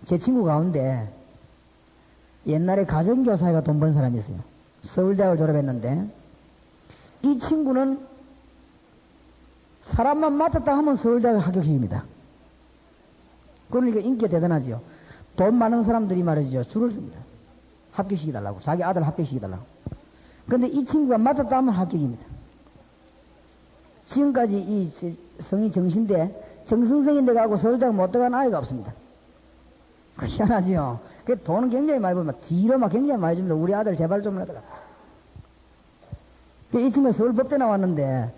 S1: 제 친구 가운데 옛날에 가정교사가 돈 번 사람이 있어요. 서울대학을 졸업했는데 이 친구는 사람만 맡았다 하면 서울대학을 합격시킵니다. 그러니까 인기가 대단하지요. 돈 많은 사람들이 말이죠. 줄을 씁니다. 합격시켜달라고. 자기 아들 합격시켜달라고. 근데 이 친구가 맡았다 하면 합격입니다. 지금까지 이 성이 정신대, 정선생인데 가고 서울대학 못 들어간 아이가 없습니다. 희한하지요. 그 돈은 굉장히 많이 벌면 뒤로 막 굉장히 많이 줍니다. 우리 아들 제발 좀 해달라고. 이 친구가 서울법대 나왔는데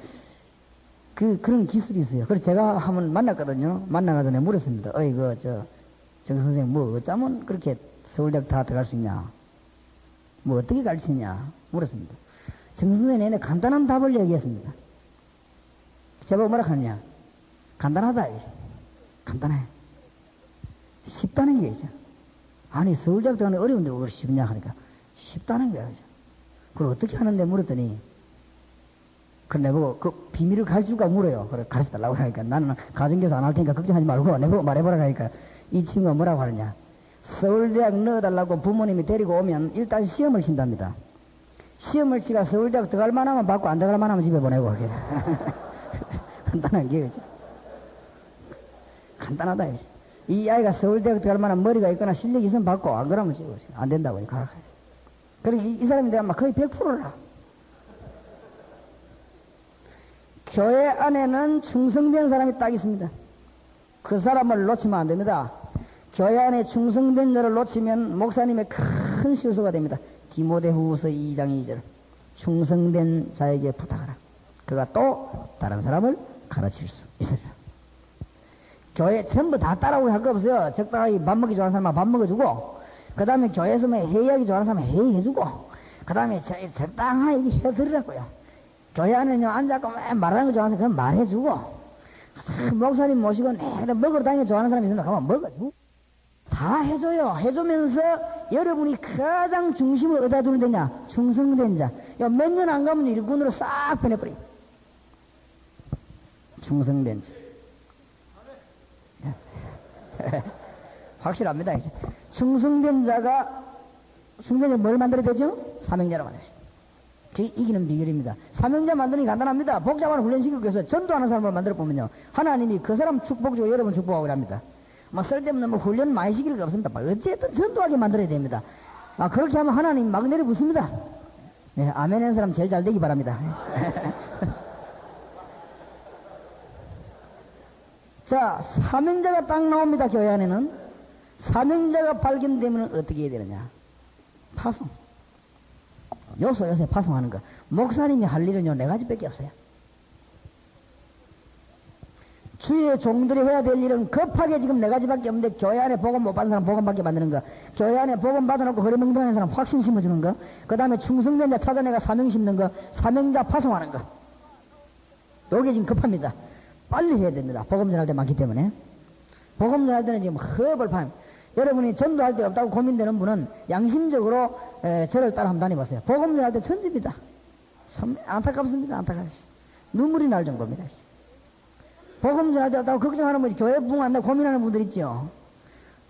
S1: 그런 기술이 있어요. 그래서 제가 한번 만났거든요. 만나가지고 내가 물었습니다. 어이 정 선생님 뭐 어쩌면 그렇게 서울대학 다 들어갈 수 있냐? 뭐 어떻게 가르치냐? 물었습니다. 정 선생님 내내 간단한 답을 얘기했습니다. 제가 뭐라 하느냐? 간단하다. 간단해. 쉽다는 게 있죠. 아니 서울대학 들어가는 어려운데 왜 쉽냐 하니까 쉽다는 거야. 그걸 어떻게 하는데 물었더니 그래 내보고 그 비밀을 가르쳐줄까 물어요. 그래 가르쳐달라고 하니까 나는 가정교사 안 할 테니까 걱정하지 말고 내보고 말해보라 하니까 이 친구가 뭐라고 하느냐? 서울대학 넣어달라고 부모님이 데리고 오면 일단 시험을 친답니다. 시험을 치가 서울대학 들어갈 만하면 받고 안 들어갈 만하면 집에 보내고 하게. 간단한 게 그죠? 간단하다 이제. 이 아이가 서울대학 들어갈 만한 머리가 있거나 실력이 있으면 받고 안 그러면 지금 안 된다고 가라. 그러니까 이 사람이 내가 막 거의 100%라. 교회 안에는 충성된 사람이 딱 있습니다. 그 사람을 놓치면 안 됩니다. 교회 안에 충성된 자를 놓치면 목사님의 큰 실수가 됩니다. 디모데후서 2장 2절 충성된 자에게 부탁하라. 그가 또 다른 사람을 가르칠 수 있으리라.
S2: 교회 전부 다 따라오게 할 거 없어요. 적당하게 밥 먹기 좋아하는 사람은 밥 먹어주고, 그 다음에 교회에서 뭐 회의하기 좋아하는 사람은 회의해주고, 그 다음에 적당하게 해드리라고요. 교회 안에는 앉아서 말하는 거 좋아하는 사람 그건 말해주고, 목사님 모시고 내가 먹으러 다니는 거 좋아하는 사람이 있으면 가만 먹어주고, 다 해줘요. 해주면서 여러분이 가장 중심을 어디다 두면 되냐? 충성된 자. 몇 년 안 가면 일꾼으로 싹 변해버려. 충성된 자. 확실합니다, 이제. 충성된 자가, 충성된 뭘 만들어야 되죠? 사명자로 만들어야 돼요. 그게 이기는 비결입니다. 사명자 만드는 게 간단합니다. 복잡한 훈련시키기 위해서 전도하는 사람을 만들어 보면요. 하나님이 그 사람 축복 주고 여러분 축복하고 합니다. 뭐 쓸데없는 뭐 훈련 많이 시킬 거 없습니다. 어쨌든 전도하게 만들어야 됩니다. 그렇게 하면 하나님 막 내려붙습니다. 네, 아멘 하는 사람 제일 잘 되기 바랍니다. 자, 사명자가 딱 나옵니다. 교회 안에는. 사명자가 발견되면 어떻게 해야 되느냐? 파송. 요새 파송하는 거. 목사님이 할 일은요, 네 가지밖에 없어요. 주의 종들이 해야 될 일은 급하게 지금 네 가지밖에 없는데, 교회 안에 복음 못 받은 사람 복음 받게 만드는 거, 교회 안에 복음 받아놓고 허리멍덩하는 사람 확신 심어주는 거, 그 다음에 충성된 자 찾아내가 사명 심는 거, 사명자 파송하는 거. 요게 지금 급합니다. 빨리 해야 됩니다. 복음 전할 때 많기 때문에. 복음 전할 때는 지금 허벌 판. 여러분이 전도할 데 없다고 고민되는 분은 양심적으로 저를 따라 한번 다녀보세요. 복음 전할 때 천지입니다. 참 안타깝습니다. 안타까워요. 눈물이 날 정도입니다. 복음 전할 때 없다고 걱정하는 분이 교회 부흥한다고 고민하는 분들 있죠.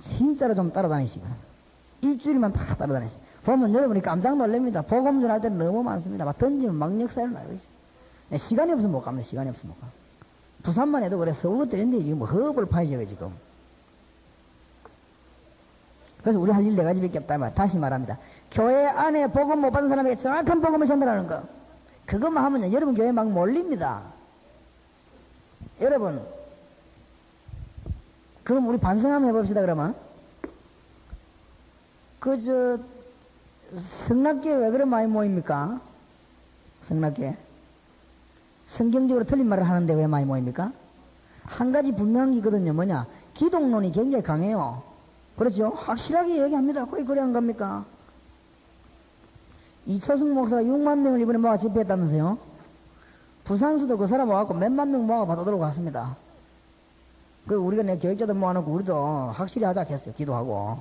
S2: 진짜로 좀 따라다니시고 일주일만 다 따라다니시고 보면 여러분이 깜짝 놀랍니다. 복음 전할 때는 너무 많습니다. 막 던지면 막 역사를 나고 있어요. 시간이 없으면 못 갑니다. 시간이 없으면 못 가. 부산만 해도 그래. 서울로 때렸는데 지금 허벌 파이죠 지금. 그래서 우리 할 일 네 가지밖에 없다 말. 다시 말합니다. 교회 안에 복음 못 받은 사람에게 정확한 복음을 전달하는 거. 그것만 하면요. 여러분 교회 막 몰립니다. 여러분, 그럼 우리 반성 한번 해봅시다. 그러면 성락교회 왜 그래 많이 모입니까? 성락교회 성경적으로 틀린 말을 하는데 왜 많이 모입니까? 한 가지 분명한 게 있거든요. 뭐냐? 기독론이 굉장히 강해요. 그렇죠? 확실하게 얘기합니다. 그래 한 겁니까? 이초승 목사가 6만 명을 이번에 모아 집회했다면서요? 부산수도 그 사람 모아갖고 몇만 명 모아 받아들고 갔습니다. 그 우리가 내 교육자들 모아놓고 우리도 확실히 하자 했어요. 기도하고.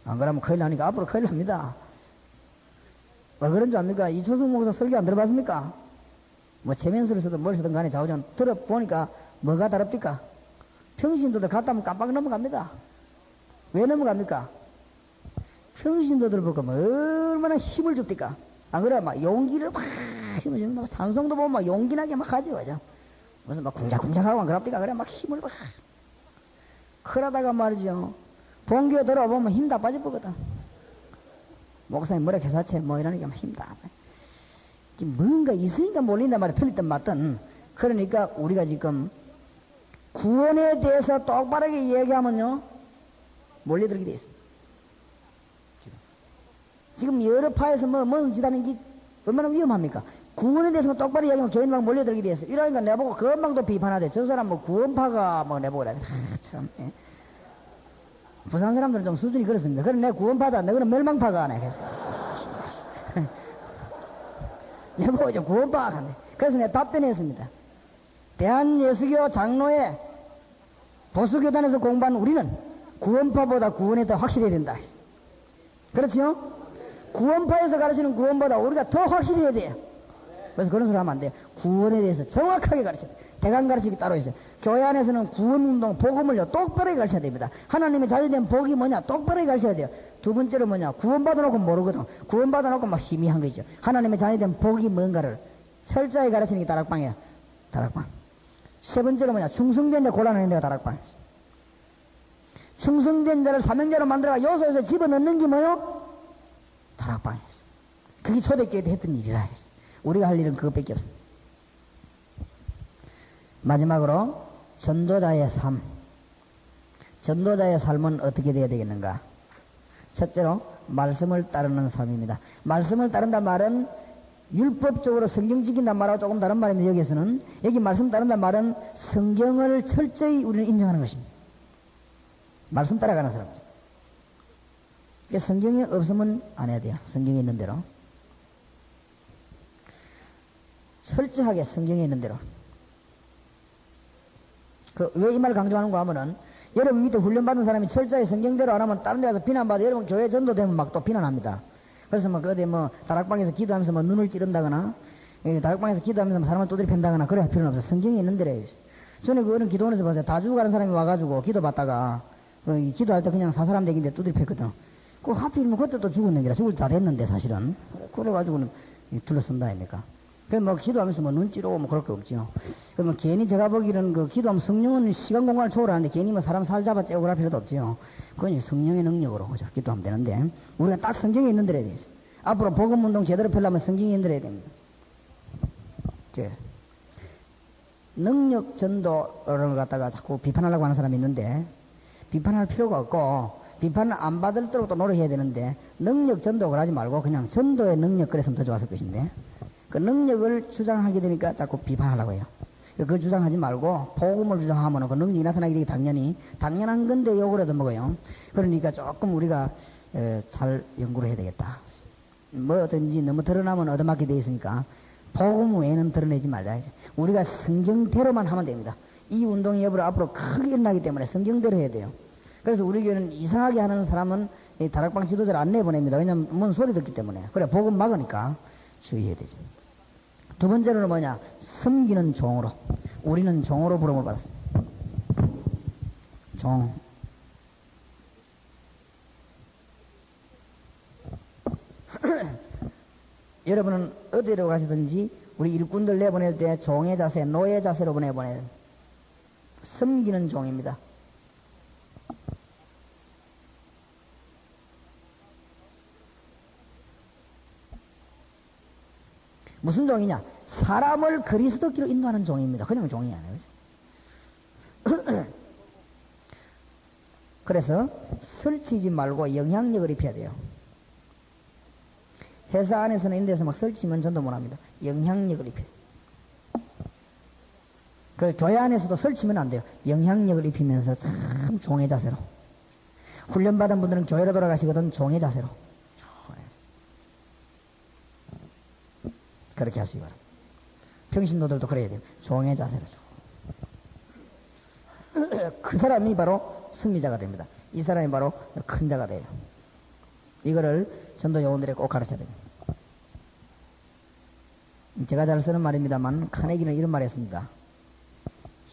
S2: 안 그러면 큰일 나니까 앞으로 큰일 납니다. 왜 그런 줄 압니까? 이초승 목사 설교 안 들어봤습니까? 뭐 체면서를 쓰든 뭘 쓰든 간에 좌우전 들어보니까 뭐가 다릅니까? 평신도들 갔다 하면 깜빡 넘어갑니다. 왜 넘어갑니까? 평신도들 보고 얼마나 힘을 줍니까? 안 그래? 막 용기를 막 심어줍니다. 찬송도 보면 막 용기나게 막 하죠. 그죠? 무슨 막 쿵작쿵작하고 막 그럽니까? 그래? 막 힘을 막. 그러다가 말이죠. 본교에 들어보면 힘 다 빠져버거든. 목사님 뭐라 개사체 뭐 이러니까 힘 다 빠져. 뭔가 있으니까 몰린단 말이야. 틀리든 맞든. 그러니까 우리가 지금 구원에 대해서 똑바르게 얘기하면요. 몰려들게 돼 있습니다. 지금 여러 파에서 뭔 짓하는 게 얼마나 위험합니까? 구원에 대해서 똑바로 이야기하면 교인 막 몰려들게 돼 있어요. 이러니까 내보고 금방도 비판하대. 저 사람 뭐 구원파가 뭐 내보고 그래. 참. 예. 부산 사람들은 좀 수준이 그렇습니다. 그럼 내 구원파다. 내 그럼 멸망파가 하네. 내보고 좀 구원파 하네. 그래서 내가 답변했습니다. 대한예수교 장로회 보수교단에서 공부한 우리는 구원파보다 구원에 더 확실해야 된다. 그렇죠? 구원파에서 가르치는 구원보다 우리가 더 확실해야 돼요. 그래서 그런 소리 하면 안 돼요. 구원에 대해서 정확하게 가르쳐야 돼요. 대강 가르치기 따로 있어요. 교회 안에서는 구원운동, 복음을요, 똑바르게 가르쳐야 됩니다. 하나님의 자유된 복이 뭐냐? 똑바르게 가르쳐야 돼요. 두 번째로 뭐냐? 구원받아놓고 모르거든. 구원받아놓고 막 희미한 거죠. 하나님의 자유된 복이 뭔가를 철저히 가르치는 게 다락방이에요. 다락방. 세 번째로 뭐냐? 충성된 자 골라내는 데가 다락방. 충성된 자를 사명자로 만들어가 요소에서 집어넣는 게 뭐요? 다락방이었어. 그게 초대교회 때 했던 일이라 했어. 우리가 할 일은 그것밖에 없어. 마지막으로 전도자의 삶. 전도자의 삶은 어떻게 되어야 되겠는가? 첫째로 말씀을 따르는 삶입니다. 말씀을 따른다 말은 율법적으로 성경 지킨단 말하고 조금 다른 말인데 여기에서는 여기 말씀 따른단 말은 성경을 철저히 우리는 인정하는 것입니다. 말씀 따라가는 사람. 그러니까 성경이 없으면 안 해야 돼요. 성경에 있는 대로. 철저하게 성경에 있는 대로. 왜 이 말을 강조하는가 하면은 여러분 밑에 훈련받은 사람이 철저히 성경대로 안 하면 다른 데 가서 비난받아 여러분 교회 전도되면 막 또 비난합니다. 그래서 뭐 어디 뭐 다락방에서 기도하면서 뭐 눈을 찌른다거나 다락방에서 기도하면서 뭐 사람을 두드려 팬다거나 그래야 필요는 없어요. 성경에 있는 대로 해야지. 전에 그런 기도원에서 봤어요. 다 죽어가는 사람이 와가지고 기도 받다가 기도할 때 그냥 사사람 되긴데 두드려 팼거든. 그 하필 뭐 그때 또 죽었는 게라 죽을 때 다 됐는데 사실은 그래가지고는 둘러쓴다 아닙니까? 그래 뭐 기도하면서 뭐 눈 찌르고 뭐 그럴 게 없지요. 그러면 괜히 제가 보기에는 그 기도하면 성령은 시간 공간을 초월하는데 괜히 뭐 사람 살 잡아 째고 그럴 필요도 없지요. 그건 성령의 능력으로 그죠? 기도하면 되는데 우리가 딱 성경에 있는 대로 해야 되지. 앞으로 복음 운동 제대로 펴려면 성경에 있는 대로 해야 됩니다. 능력 전도를 갖다가 자꾸 비판하려고 하는 사람이 있는데 비판할 필요가 없고 비판을 안 받을도록 또 노력해야 되는데 능력 전도를 하지 말고 그냥 전도의 능력 그랬으면 더 좋았을 것인데 그 능력을 주장하게 되니까 자꾸 비판하려고 해요. 그걸 주장하지 말고 복음을 주장하면 그 능력이 나타나게 되기 당연한 건데 욕을 해도 먹어요. 그러니까 조금 우리가 잘 연구를 해야 되겠다. 뭐든지 너무 드러나면 얻어맞게 돼 있으니까 복음 외에는 드러내지 말자. 우리가 성경대로만 하면 됩니다. 이 운동이 앞으로 크게 일어나기 때문에 성경대로 해야 돼요. 그래서 우리 교회는 이상하게 하는 사람은 이 다락방 지도자를 안 내보냅니다. 왜냐면 뭔 소리 듣기 때문에. 그래 복음 막으니까 주의해야 되죠. 두 번째로는 뭐냐? 섬기는 종으로. 우리는 종으로 부름을 받았습니다. 종. 여러분은 어디로 가시든지 우리 일꾼들 내보낼 때 종의 자세, 노예 자세로 보내보내요. 섬기는 종입니다. 무슨 종이냐? 사람을 그리스도께로 인도하는 종입니다. 그냥 종이 아니에요. 그래서 설치지 말고 영향력을 입혀야 돼요. 회사 안에서는 이런 데서 막 설치면 전도 못합니다. 영향력을 입혀요. 그 교회 안에서도 설치면 안 돼요. 영향력을 입히면서 참 종의 자세로. 훈련받은 분들은 교회로 돌아가시거든 종의 자세로. 그렇게 하시기 바랍니다. 평신도들도 그래야 돼요. 종의 자세로. 그 사람이 바로 승리자가 됩니다. 이 사람이 바로 큰 자가 돼요. 이거를 전도 요원들에 꼭 가르쳐야 됩니다. 제가 잘 쓰는 말입니다만 카네기는 이런 말 했습니다.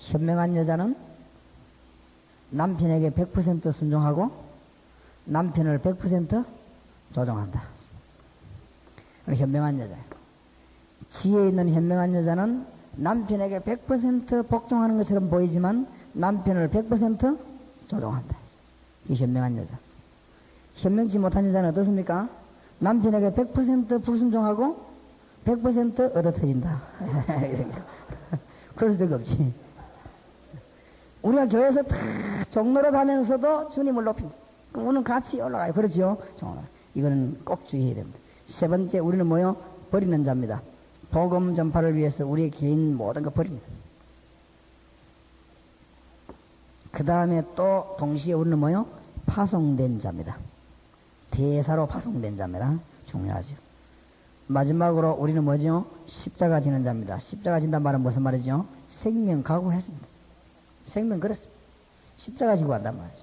S2: 현명한 여자는 남편에게 100% 순종하고 남편을 100% 조종한다. 현명한 여자예요. 지혜 있는 현명한 여자는 남편에게 100% 복종하는 것처럼 보이지만 남편을 100% 조종한다. 이 현명한 여자. 현명치 못한 여자는 어떻습니까? 남편에게 100% 불순종하고 100% 얻어터진다. 그럴 수도 없지. 우리가 교회에서 다 종로로 가면서도 주님을 높입니다. 그럼 우리는 같이 올라가요. 그렇죠? 이거는 꼭 주의해야 됩니다. 세 번째, 우리는 뭐요? 버리는 자입니다. 복음 전파를 위해서 우리의 개인 모든 거 버립니다. 그 다음에 또 동시에 우리는 뭐요? 파송된 자입니다. 대사로 파송된 자입니다. 중요하죠. 마지막으로 우리는 뭐죠? 십자가 지는 자입니다. 십자가 진단 말은 무슨 말이죠? 생명 각오했습니다. 생명 그랬습니다. 십자가 지고 간단 말이죠.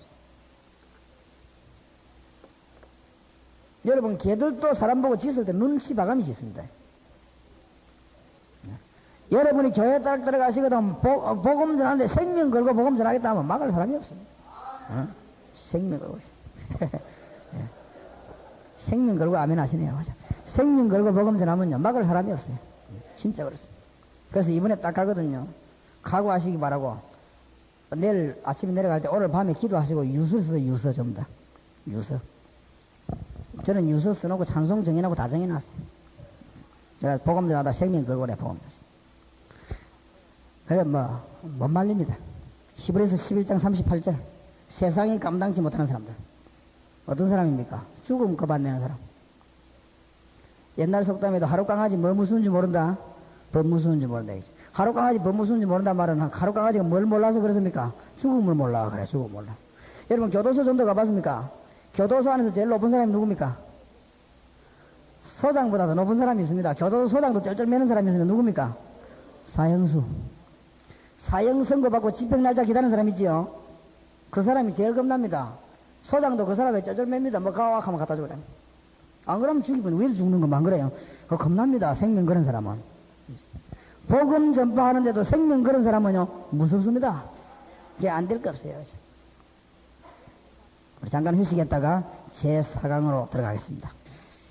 S2: 여러분 개들도 사람 보고 짖을 때 눈치 봐감이 짖습니다. 여러분이 교회에 딱 들어가시거든 복음 전하는데 생명 걸고 복음 전하겠다 하면 막을 사람이 없습니다. 생명 걸고 생명 걸고 아멘 하시네요. 맞아. 생명 걸고 복음 전하면요 막을 사람이 없어요. 진짜 그렇습니다. 그래서 이번에 딱 가거든요. 각오하시기 바라고 내일 아침에 내려갈 때 오늘 밤에 기도하시고 유서 써요. 유서 전부 다. 유서. 저는 유서 써놓고 찬송 정해놓고 다 정해놨어요. 내가 복음 전하다 생명 걸고 그래 복음 전하시. 그래 못 말립니다. 히브리서 11장 38절 세상이 감당치 못하는 사람들. 어떤 사람입니까? 죽음 겁 안 내는 사람. 옛날 속담에도 하루 강아지 뭐 무서운지 모른다. 법 무서운지 모른다. 하루 강아지 법 무서운지 모른다 말은 하루 강아지가 뭘 몰라서 그렇습니까? 죽음을 몰라. 그래, 죽음을 몰라. 여러분, 교도소 전도 가봤습니까? 교도소 안에서 제일 높은 사람이 누굽니까? 소장보다 더 높은 사람이 있습니다. 교도소 소장도 쩔쩔매는 사람이 있으면 누굽니까? 사형수. 사형 선고받고 집행 날짜 기다리는 사람 있지요? 그 사람이 제일 겁납니다. 소장도 그 사람에 쩔쩔맵니다. 뭐 가와 하면 갖다 주라. 안 그러면 죽이면 왜 죽는 것만 그래요? 그거 겁납니다. 생명 그런 사람은. 복음 전파하는데도 생명 그런 사람은요, 무섭습니다. 이게 안 될 거 없어요. 우리 잠깐 휴식했다가 제 4강으로 들어가겠습니다.